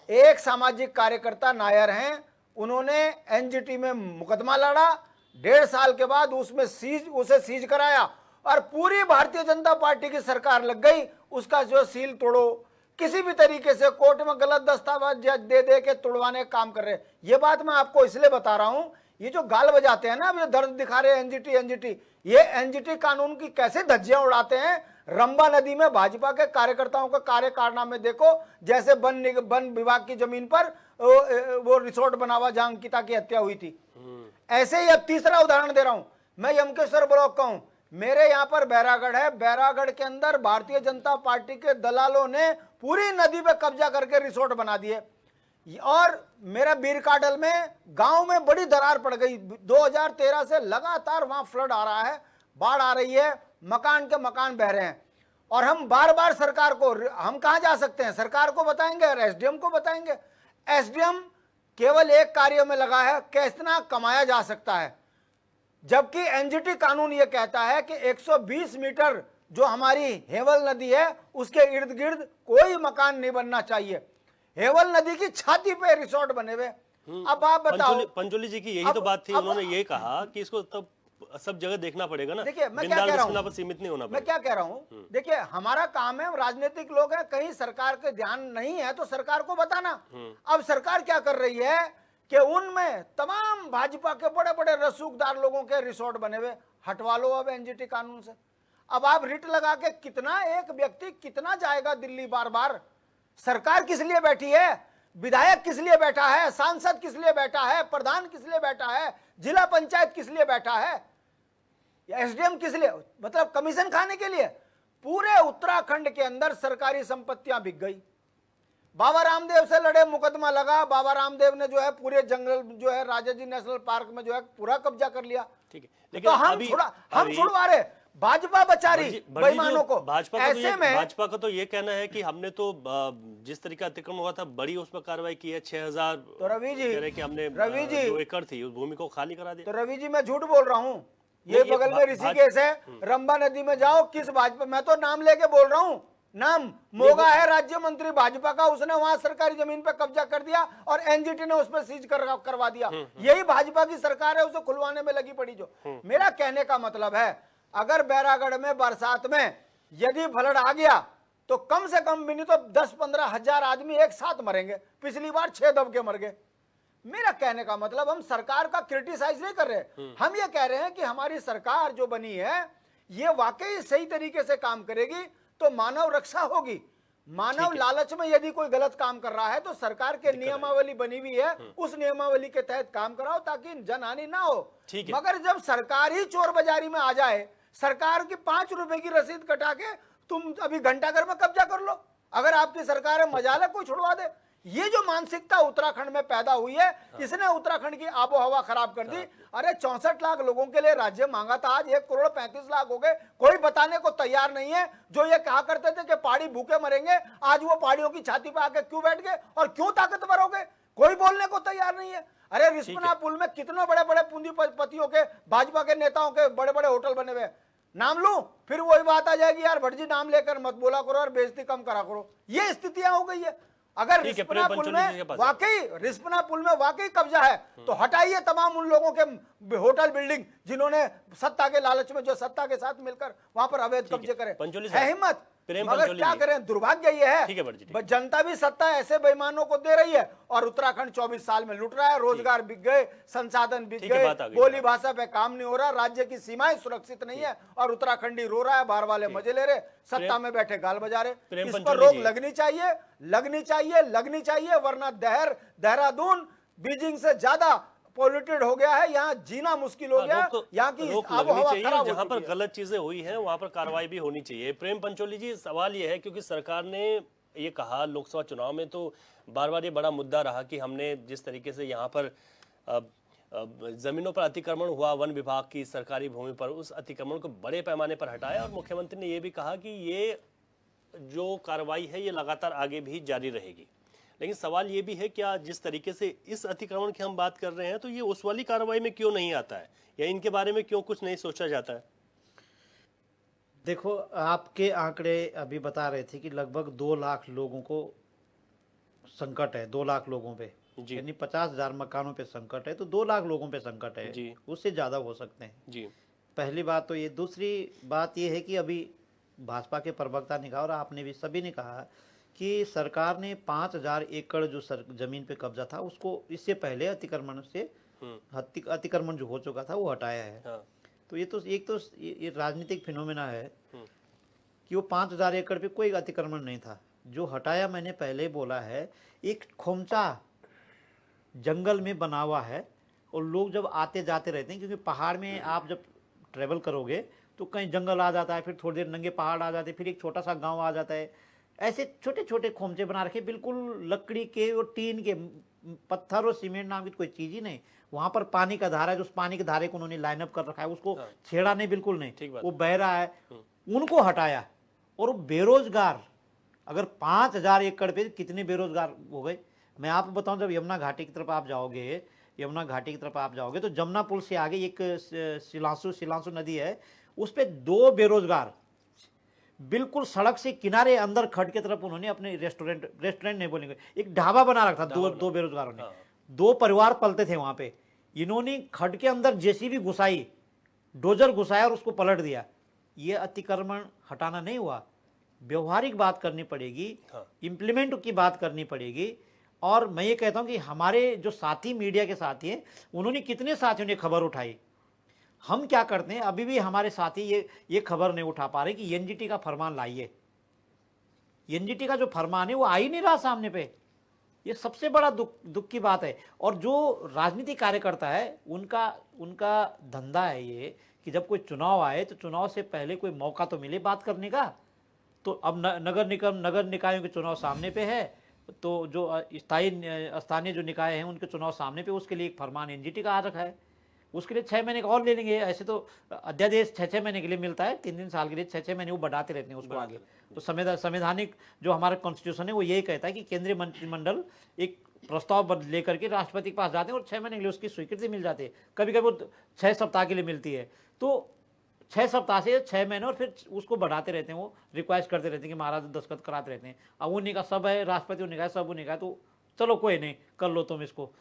एक सामाजिक कार्यकर्ता नायर हैं, उन्होंने एनजीटी में मुकदमा लड़ा, 1.5 साल के बाद उसे सीज कराया और पूरी भारतीय जनता पार्टी की सरकार लग गई, उसका जो सील तोड़ो, किसी भी तरीके से कोर्ट में गलत दस्तावेज दे दे के तोड़वाने का काम कर रहे हैं। ये बात मैं आपको इसलिए बता रहा हूं, ये जो गाल बजाते हैं ना, अब दर्द दिखा रहे हैं एनजीटी एनजीटी, ये एनजीटी कानून की कैसे धज्जियां उड़ाते हैं। रंबा नदी में भाजपा के कार्यकर्ताओं का कार्य कारनामे देखो, जैसे वन विभाग की जमीन पर वो रिसोर्ट बना हुआ जहां अंकिता की हत्या हुई थी। ऐसे ही अब तीसरा उदाहरण दे रहा हूं, मैं यमकेश्वर ब्लॉक का हूं, मेरे यहां पर बैरागढ़ है, बैरागढ़ के अंदर भारतीय जनता पार्टी के दलालों ने पूरी नदी पे कब्जा करके रिसोर्ट बना दिए और मेरा बीरकाडल में गांव में बड़ी दरार पड़ गई। 2013 से लगातार वहां फ्लड आ रहा है, बाढ़ आ रही है, मकान के मकान बह रहे हैं और हम बार बार सरकार को, हम कहां जा सकते हैं, सरकार को बताएंगे और एसडीएम को बताएंगे। एसडीएम केवल एक कार्य में लगा है, कितना कमाया जा सकता है, जबकि एनजीटी कानून यह कहता है कि 120 मीटर जो हमारी हेवल नदी है उसके इर्द गिर्द कोई मकान नहीं बनना चाहिए। हेवल नदी की छाती पे रिसोर्ट बने हुए। अब आप बताओ, पंचोली जी की यही तो बात थी, उन्होंने ये कहा कि इसको तब सब जगह देखना पड़ेगा ना। देखिए मैं क्या कह रहा हूं, पर सीमित नहीं होना। मैं क्या कह रहा हूं, देखिए हमारा काम है, हम राजनीतिक लोग हैं, कहीं सरकार के ध्यान नहीं है तो सरकार को बताना। अब सरकार क्या कर रही है कि उनमें तमाम भाजपा के बड़े बड़े रसूखदार लोगों के रिसोर्ट बने हुए, हटवा लो अब एनजीटी कानून से। अब आप रिट लगा के कितना एक व्यक्ति कितना जाएगा दिल्ली बार बार। सरकार किस लिए बैठी है, विधायक किस लिए बैठा है, सांसद किस लिए बैठा है, प्रधान किस लिए बैठा है, जिला पंचायत किस लिए बैठा है, एसडीएम किस लिए, मतलब कमीशन खाने के लिए। पूरे उत्तराखंड के अंदर सरकारी संपत्तियां बिक गई। बाबा रामदेव से लड़े, मुकदमा लगा, बाबा रामदेव ने जो है पूरे जंगल जो है राजाजी नेशनल पार्क में जो है पूरा कब्जा कर लिया। ठीक है, लेकिन तो हम छुड़वा रहे, भाजपा बचा रही बेईमानों को। भाजपा का तो ये कहना है कि हमने तो जिस तरीके का अतिक्रमण हुआ था बड़ी उसमें कार्रवाई की है, 6000 तो रवि जी कि हमने 2 एकड़ थी उस भूमि को खाली करा दिया। तो रवि जी मैं झूठ बोल रहा हूँ, ये बगल में ऋषिकेश है, रंबा नदी में जाओ, किस भाजपा, मैं तो नाम लेके बोल रहा हूँ, नाम मोगा है राज्य मंत्री भाजपा का, उसने वहां सरकारी जमीन पर कब्जा कर दिया और एनजीटी ने उस पर सीज करवा दिया। यही भाजपा की सरकार है, उसे खुलवाने में लगी पड़ी। जो मेरा कहने का मतलब है, अगर बैरागढ़ में बरसात में यदि फ्लड आ गया तो कम से कम भी नहीं तो 10-15 हजार आदमी एक साथ मरेंगे। पिछली बार 6 दब के मर गए। मेरा कहने का मतलब, हम सरकार का क्रिटिसाइज नहीं कर रहे, हम ये कह रहे हैं कि हमारी सरकार जो बनी है ये वाकई सही तरीके से काम करेगी तो मानव रक्षा होगी। मानव लालच में यदि कोई गलत काम कर रहा है तो सरकार के नियमावली बनी हुई है, उस नियमावली के तहत काम कराओ ताकि जनहानि ना हो। मगर जब सरकार ही चोर बाजारी में आ जाए, सरकार की 5 रुपए की रसीद कटा के तुम अभी घंटाघर में कब्जा कर लो, अगर आपकी सरकार है मजाल है कोई छुड़वा दे। ये जो मानसिकता उत्तराखंड में पैदा हुई है, इसने उत्तराखंड की आबो हवा खराब कर दी। अरे 64 लाख लोगों के लिए राज्य मांगा था, आज 1,35,00,000 हो गए, कोई बताने को तैयार नहीं है। जो ये कहा करते थे कि पहाड़ी भूखे मरेंगे, आज वो पहाड़ियों की छाती पे आके क्यों बैठ गए और क्यों ताकतवर हो गए, कोई बोलने को तैयार नहीं है। अरे रिस्पना पुल में कितने बड़े बड़े पूंजीपतियों के, भाजपा के नेताओं के बड़े बड़े होटल बने हुए, नाम लूं फिर वही बात आ जाएगी, यार भटजी नाम लेकर मत बोला करो और बेइज्जती कम करा करो। ये स्थितियां हो गई है। अगर रिस्पना पुल में वाकई कब्जा है तो हटाइए तमाम उन लोगों के होटल बिल्डिंग जिन्होंने सत्ता के लालच में, जो सत्ता के साथ मिलकर वहां पर अवैध कब्जे करें। है हिम्मत, मगर क्या करें, दुर्भाग्य ये है जनता भी सत्ता ऐसे बेईमानों को दे रही है और उत्तराखंड 24 साल में लूट रहा है। रोजगार बिक गए, संसाधन बिक गए, बोली भाषा पे काम नहीं हो रहा, राज्य की सीमाएं सुरक्षित नहीं है और उत्तराखंडी रो रहा है, बाहर वाले मजे ले रहे, सत्ता में बैठे गाल बजा रहे। इस पर रोक लगनी चाहिए, लगनी चाहिए, लगनी चाहिए, वरना देहरादून बीजिंग से ज्यादा पोल्यूटेड हो गया है, यहाँ जीना मुश्किल हो गया। यहाँ की आबोहवा खराब, जहाँ पर गलत चीजें हुई हैं वहां पर कार्रवाई भी होनी चाहिए। प्रेम पंचोली जी, सवाल ये है क्योंकि सरकार ने ये कहा लोकसभा चुनाव में, तो बार बार ये बड़ा मुद्दा रहा कि हमने जिस तरीके से यहाँ पर जमीनों पर अतिक्रमण हुआ वन विभाग की सरकारी भूमि पर, उस अतिक्रमण को बड़े पैमाने पर हटाया और मुख्यमंत्री ने ये भी कहा कि ये जो कार्रवाई है ये लगातार आगे भी जारी रहेगी, लेकिन सवाल ये भी है क्या जिस तरीके से इस अतिक्रमण की हम बात कर रहे हैं तो ये उस वाली कार्रवाई में क्यों नहीं आता है, या इनके बारे में क्यों कुछ नहीं सोचा जाता है? देखो, आपके आंकड़े अभी बता रहे थे कि लगभग 2 लाख लोगों को संकट है, 2 लाख लोगों पे, जी। यानी 50,000 मकानों पे संकट है, तो 2 लाख लोगों पे संकट है जी। उससे ज़्यादा हो सकते हैं। जी। पहली बात तो ये। दूसरी बात ये है कि अभी भाजपा के प्रवक्ता ने कहा और आपने भी सभी ने कहा कि सरकार ने 5,000 एकड़ जो जमीन पे कब्जा था उसको इससे पहले अतिक्रमण से अतिक्रमण जो हो चुका था वो हटाया है। हाँ। तो ये तो एक तो ये राजनीतिक फिनोमेना है कि वो 5,000 एकड़ पे कोई अतिक्रमण नहीं था। जो हटाया, मैंने पहले बोला है, एक खोमचा जंगल में बना हुआ है और लोग जब आते जाते रहते हैं, क्योंकि पहाड़ में आप जब ट्रेवल करोगे तो कहीं जंगल आ जाता है, फिर थोड़ी देर नंगे पहाड़ आ जाते हैं, फिर एक छोटा सा गांव आ जाता है। ऐसे छोटे छोटे खोमचे बना रखे, बिल्कुल लकड़ी के और टीन के, पत्थर और सीमेंट नाम की कोई चीज ही नहीं। वहां पर पानी का धारा है, जो उस पानी के धारे को उन्होंने लाइन अप कर रखा है, उसको छेड़ा नहीं, बिल्कुल नहीं, वो बह रहा है, उनको हटाया। और बेरोजगार, अगर 5,000 एकड़ पे कितने बेरोजगार हो गए मैं आपको बताऊं। जब यमुना घाटी की तरफ आप जाओगे, यमुना घाटी की तरफ आप जाओगे तो जमुना पुल से आगे एक सिलांसू नदी है, उस पे 2 बेरोजगार बिल्कुल सड़क से किनारे अंदर खड के तरफ उन्होंने अपने रेस्टोरेंट नहीं बोलेंगे, एक ढाबा बना रखा था। दो बेरोजगारों ने, 2 परिवार पलते थे वहां पे। इन्होंने खड के अंदर जेसीबी घुसाई, डोजर घुसाया और उसको पलट दिया। ये अतिक्रमण हटाना नहीं हुआ, व्यवहारिक बात करनी पड़ेगी, इंप्लीमेंट की बात करनी पड़ेगी। और मैं ये कहता हूं कि हमारे जो साथी, मीडिया के साथी हैं, उन्होंने कितने साथियों ने खबर उठाई। हम क्या करते हैं, अभी भी हमारे साथी ये खबर नहीं उठा पा रहे कि एनजीटी का फरमान लाइए। एनजीटी का जो फरमान है वो आ ही नहीं रहा सामने पे। ये सबसे बड़ा दुख की बात है। और जो राजनीतिक कार्यकर्ता है, उनका धंधा है ये कि जब कोई चुनाव आए तो चुनाव से पहले कोई मौका तो मिले बात करने का। तो अब नगर निकायों के चुनाव सामने पे है, तो जो स्थानीय जो निकाय हैं उनके चुनाव सामने पे, उसके लिए एक फरमान एनजीटी का आ रखा है। उसके लिए 6 महीने का और ले लेंगे। ऐसे तो अध्यादेश 6 महीने के लिए मिलता है, 3 साल के लिए 6 महीने वो बढ़ाते रहते हैं उसको आगे। तो संवैधानिक जो हमारा कॉन्स्टिट्यूशन है वो यही कहता है कि केंद्रीय मंत्रिमंडल एक प्रस्ताव लेकर के राष्ट्रपति के पास जाते हैं और 6 महीने के लिए उसकी स्वीकृति मिल जाती है। कभी कभी वो 6 सप्ताह के लिए मिलती है, तो 6 सप्ताह से 6 महीने, और फिर उसको बढ़ाते रहते हैं, वो रिक्वेस्ट करते रहते हैं कि महाराज दस्तखत कराते रहते हैं। अब उन्हीं का सब है, राष्ट्रपति उन्हीं का सब उन्हीं का, तो चलो कोई नहीं, कर लो तुम इसको।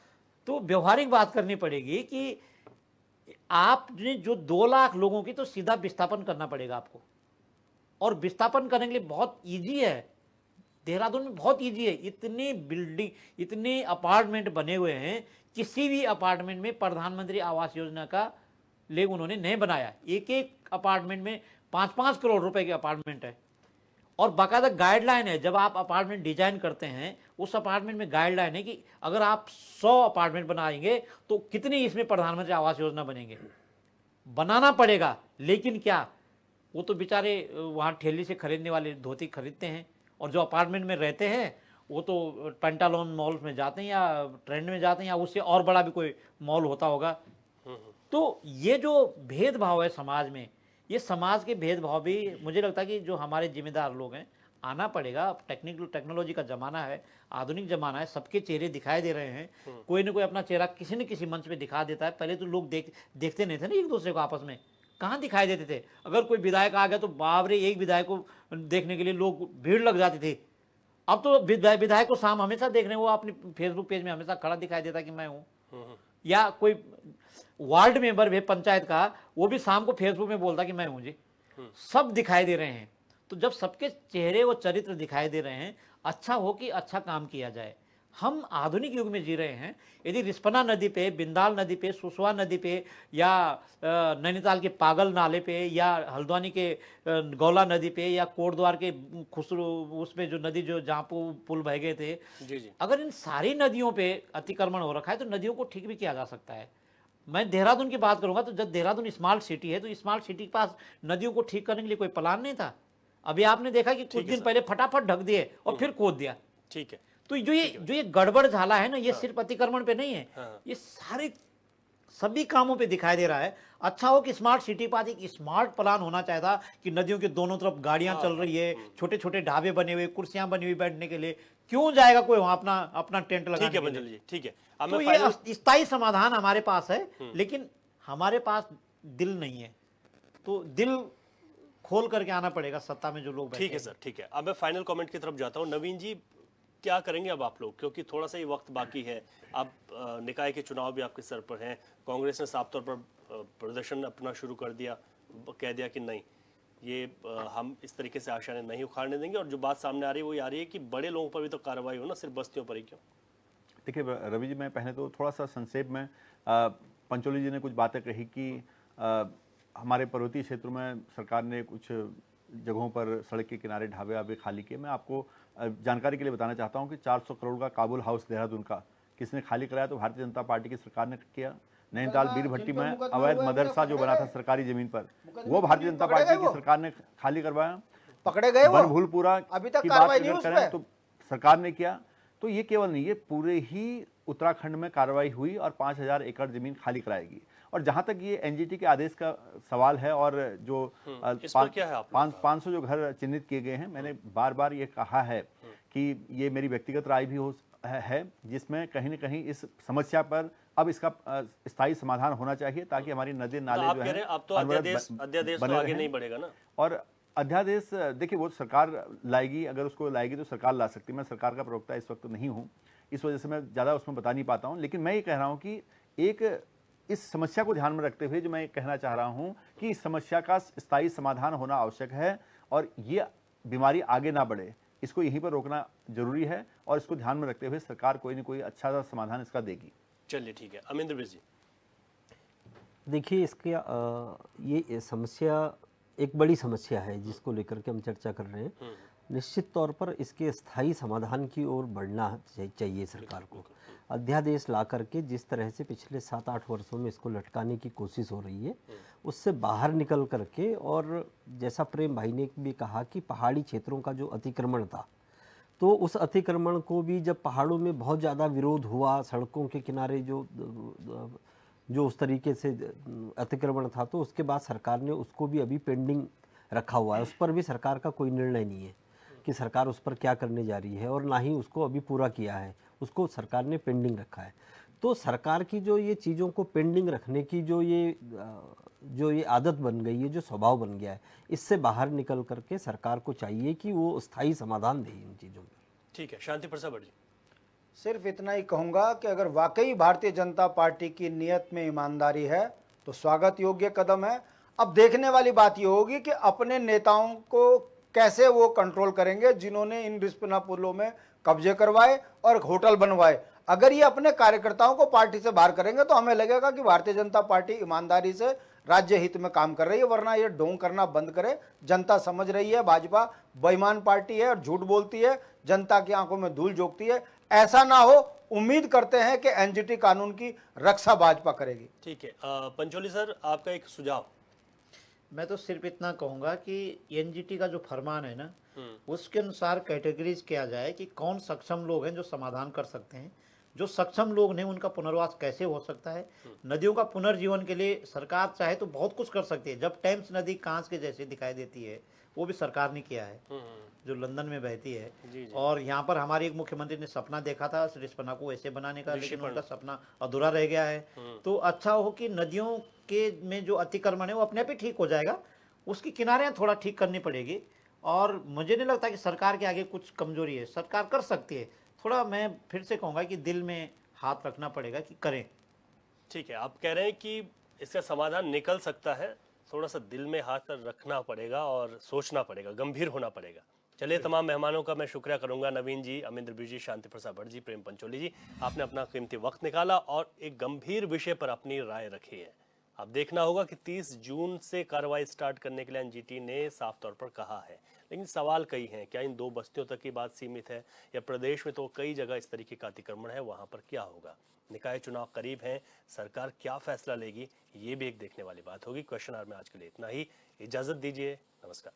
तो व्यवहारिक बात करनी पड़ेगी कि आपने जो 2 लाख लोगों की, तो सीधा विस्थापन करना पड़ेगा आपको। और विस्थापन करने के लिए बहुत इजी है, देहरादून में बहुत इजी है। इतनी बिल्डिंग, इतने अपार्टमेंट बने हुए हैं, किसी भी अपार्टमेंट में प्रधानमंत्री आवास योजना का लेग उन्होंने नहीं बनाया। एक एक अपार्टमेंट में 5-5 करोड़ रुपए के अपार्टमेंट है। और बाकायदा गाइडलाइन है, जब आप अपार्टमेंट डिजाइन करते हैं उस अपार्टमेंट में गाइडलाइन है कि अगर आप 100 अपार्टमेंट बनाएंगे तो कितनी इसमें प्रधानमंत्री आवास योजना बनेंगे। बनाना पड़ेगा, लेकिन क्या, वो तो बेचारे वहाँ ठेली से खरीदने वाले धोती खरीदते हैं, और जो अपार्टमेंट में रहते हैं वो तो पेंटालोन मॉल में जाते हैं या ट्रेंड में जाते हैं, या उससे और बड़ा भी कोई मॉल होता होगा। तो ये जो भेदभाव है समाज में, ये समाज के भेदभाव भी मुझे लगता है कि जो हमारे जिम्मेदार लोग हैं, आना पड़ेगा। अब टेक्नोलॉजी का ज़माना है, आधुनिक ज़माना है, सबके चेहरे दिखाई दे रहे हैं। कोई ना कोई अपना चेहरा किसी न किसी मंच पे दिखा देता है। पहले तो लोग देखते नहीं थे ना एक दूसरे को आपस में, कहाँ दिखाई देते थे। अगर कोई विधायक आ गया तो बाबरे, एक विधायक को देखने के लिए लोग भीड़ लग जाती थी। अब तो विधायक को शाम हमेशा देख रहे हैं, वो अपनी फेसबुक पेज में हमेशा खड़ा दिखाई देता कि मैं हूँ। या कोई वार्ड मेंबर भी पंचायत का, वो भी शाम को फेसबुक में बोलता कि मैं हूं जी। सब दिखाई दे रहे हैं। तो जब सबके चेहरे व चरित्र दिखाई दे रहे हैं, अच्छा हो कि अच्छा काम किया जाए। हम आधुनिक युग में जी रहे हैं। यदि रिस्पना नदी पे, बिंदाल नदी पे, सुसवा नदी पे, या नैनीताल के पागल नाले पे, या हल्द्वानी के गौला नदी पे, या कोटद्वार के खुसरू उसमें जो नदी जो जहाँ पुल बह गए थे, जी। अगर इन सारी नदियों पे अतिक्रमण हो रखा है तो नदियों को ठीक भी किया जा सकता है। मैं देहरादून की बात करूंगा तो जब देहरादून स्मार्ट सिटी है, तो स्मार्ट सिटी के पास नदियों को ठीक करने के लिए कोई प्लान नहीं था। अभी आपने देखा कि कुछ दिन पहले फटाफट ढक दिए और फिर खोद दिया। ठीक है। तो जो ये गड़बड़ झाला है ना, ये सिर्फ अतिक्रमण पे नहीं है, ये सारे सभी कामों पे दिखाई दे रहा है। अच्छा हो कि स्मार्ट सिटी पास एक स्मार्ट प्लान होना चाहिए था कि नदियों के दोनों तरफ गाड़ियां चल रही है, छोटे छोटे ढाबे बने हुए, कुर्सियां बनी हुई बैठने के लिए, क्यों जाएगा कोई वहां अपना अपना टेंट ठीक लगाने है के लिए। पंचोली जी, ठीक है। अब तो मैं ये फाइनल स्थायी समाधान हमारे पास है, लेकिन हमारे पास दिल नहीं है। तो दिल खोल करके आना पड़ेगा सत्ता में जो लोग बैठे ठीक है हैं। सर, ठीक है। अब मैं फाइनल कमेंट की तरफ जाता हूँ। नवीन जी, क्या करेंगे अब आप लोग, क्योंकि थोड़ा सा ही वक्त बाकी है। अब निकाय के चुनाव भी आपके सर पर हैं। कांग्रेस ने साफ तौर पर प्रदर्शन अपना शुरू कर दिया, कह दिया कि नहीं, ये हम इस तरीके से आशाएं नहीं उखाड़ने देंगे। और जो बात सामने आ रही है वो ये आ रही है कि बड़े लोगों पर भी तो कार्रवाई हो ना, सिर्फ बस्तियों पर ही क्यों। देखिए रवि जी, मैं पहले तो थोड़ा सा संक्षेप में पंचोली जी ने कुछ बातें कही कि हमारे पर्वतीय क्षेत्रों में सरकार ने कुछ जगहों पर सड़क के किनारे ढाबे वाबे खाली किए। मैं आपको जानकारी के लिए बताना चाहता हूं कि 400 करोड़ का काबुल हाउस देहरादून का किसने खाली कराया? तो भारतीय जनता पार्टी की सरकार ने किया। नैनीताल बीरभट्टी में अवैध मदरसा जो बना था सरकारी जमीन पर, वो भारतीय जनता पार्टी की सरकार ने खाली करवाया। पकड़े गए वो? बनभूलपुरा अभी तक की बात कार्रवाई नहीं अगर उस करें पे? तो सरकार ने किया। तो ये केवल नहीं, ये पूरे ही उत्तराखंड में कार्रवाई हुई और 5000 एकड़ जमीन खाली कराएगी। और जहां तक ये एनजीटी के आदेश का सवाल है और जो इस पर क्या है आप लोगों का? 500 जो घर चिन्हित किए गए हैं, मैंने बार बार ये कहा है कि ये मेरी व्यक्तिगत राय भी है जिसमें कहीं न कहीं इस समस्या पर अब इसका स्थायी समाधान होना चाहिए, ताकि हमारी नदी नाले आप जो कह रहे हैं हैं अब तो अनवरत अध्यादेश तो बने आगे रहें। नहीं बढ़ेगा ना। और अध्यादेश देखिए वो सरकार लाएगी, अगर उसको लाएगी तो सरकार ला सकती है। मैं सरकार का प्रवक्ता इस वक्त नहीं हूं, इस वजह से मैं ज़्यादा उसमें बता नहीं पाता हूं। लेकिन मैं ये कह रहा हूं कि एक इस समस्या को ध्यान में रखते हुए जो मैं कहना चाह रहा हूं कि इस समस्या का स्थायी समाधान होना आवश्यक है और ये बीमारी आगे ना बढ़े, इसको यहीं पर रोकना जरूरी है। और इसको ध्यान में रखते हुए सरकार कोई ना कोई अच्छा सा समाधान इसका देगी। चलिए ठीक है। अमिंदर बिज जी, देखिए इसके ये समस्या एक बड़ी समस्या है जिसको लेकर के हम चर्चा कर रहे हैं। निश्चित तौर पर इसके स्थायी समाधान की ओर बढ़ना चाहिए सरकार को। अध्यादेश ला करके जिस तरह से पिछले 7-8 वर्षों में इसको लटकाने की कोशिश हो रही है, उससे बाहर निकल करके, और जैसा प्रेम भाई ने भी कहा कि पहाड़ी क्षेत्रों का जो अतिक्रमण था, तो उस अतिक्रमण को भी जब पहाड़ों में बहुत ज़्यादा विरोध हुआ, सड़कों के किनारे जो उस तरीके से अतिक्रमण था, तो उसके बाद सरकार ने उसको भी अभी पेंडिंग रखा हुआ है। उस पर भी सरकार का कोई निर्णय नहीं है कि सरकार उस पर क्या करने जा रही है, और ना ही उसको अभी पूरा किया है, उसको सरकार ने पेंडिंग रखा है। तो सरकार की जो ये चीज़ों को पेंडिंग रखने की जो ये आदत बन गई है, जो स्वभाव बन गया है, इससे बाहर निकल करके सरकार को चाहिए कि वो स्थायी समाधान दे इन चीज़ों में। ठीक है। शांति प्रसाद भट्ट जी, सिर्फ इतना ही कहूंगा कि अगर वाकई भारतीय जनता पार्टी की नीयत में ईमानदारी है तो स्वागत योग्य कदम है। अब देखने वाली बात यह होगी कि अपने नेताओं को कैसे वो कंट्रोल करेंगे जिन्होंने इन रिस्पना पुलों में कब्जे करवाए और होटल बनवाए। अगर ये अपने कार्यकर्ताओं को पार्टी से बाहर करेंगे तो हमें लगेगा कि भारतीय जनता पार्टी ईमानदारी से राज्य हित में काम कर रही है, वरना ये ढोंग करना बंद करे। जनता समझ रही है भाजपा बेईमान पार्टी है और झूठ बोलती है, जनता की आंखों में धूल झोंकती है। ऐसा ना हो, उम्मीद करते हैं कि एनजीटी कानून की रक्षा भाजपा करेगी। ठीक है। पंचोली सर, आपका एक सुझाव। मैं तो सिर्फ इतना कहूँगा कि एनजीटी का जो फरमान है ना, उसके अनुसार कैटेगरीज किया जाए कि कौन सक्षम लोग हैं जो समाधान कर सकते हैं। जो सक्षम लोग नहीं उनका पुनर्वास कैसे हो सकता है। नदियों का पुनर्जीवन के लिए सरकार चाहे तो बहुत कुछ कर सकती है। जब टेम्स नदी कांच के जैसे दिखाई देती है, वो भी सरकार ने किया है, जो लंदन में बहती है। जी। और यहाँ पर हमारे एक मुख्यमंत्री ने सपना देखा था रिस्पना को ऐसे बनाने का, लेकिन उनका सपना अधूरा रह गया है। तो अच्छा हो कि नदियों के में जो अतिक्रमण है वो अपने आप ही ठीक हो जाएगा, उसकी किनारे थोड़ा ठीक करनी पड़ेगी। और मुझे नहीं लगता कि सरकार के आगे कुछ कमजोरी है, सरकार कर सकती है। थोड़ा मैं फिर से कहूँगा कि दिल में हाथ रखना पड़ेगा कि करें। ठीक है। आप कह रहे हैं कि इसका समाधान निकल सकता है, थोड़ा सा दिल में हाथ रखना पड़ेगा और सोचना पड़ेगा, गंभीर होना पड़ेगा। चलिए, तमाम मेहमानों का मैं शुक्रिया करूंगा। नवीन जी, अमिंदर बिज जी, शांति प्रसाद भट्ट जी, प्रेम पंचोली जी, आपने अपना कीमती वक्त निकाला और एक गंभीर विषय पर अपनी राय रखी है। अब देखना होगा कि 30 जून से कार्रवाई स्टार्ट करने के लिए एनजीटी ने साफ तौर पर कहा है, लेकिन सवाल कई हैं। क्या इन 2 बस्तियों तक की बात सीमित है, या प्रदेश में तो कई जगह इस तरीके का अतिक्रमण है, वहां पर क्या होगा। निकाय चुनाव करीब हैं, सरकार क्या फैसला लेगी, ये भी एक देखने वाली बात होगी। क्वेश्चन आवर में आज के लिए इतना ही। इजाजत दीजिए, नमस्कार।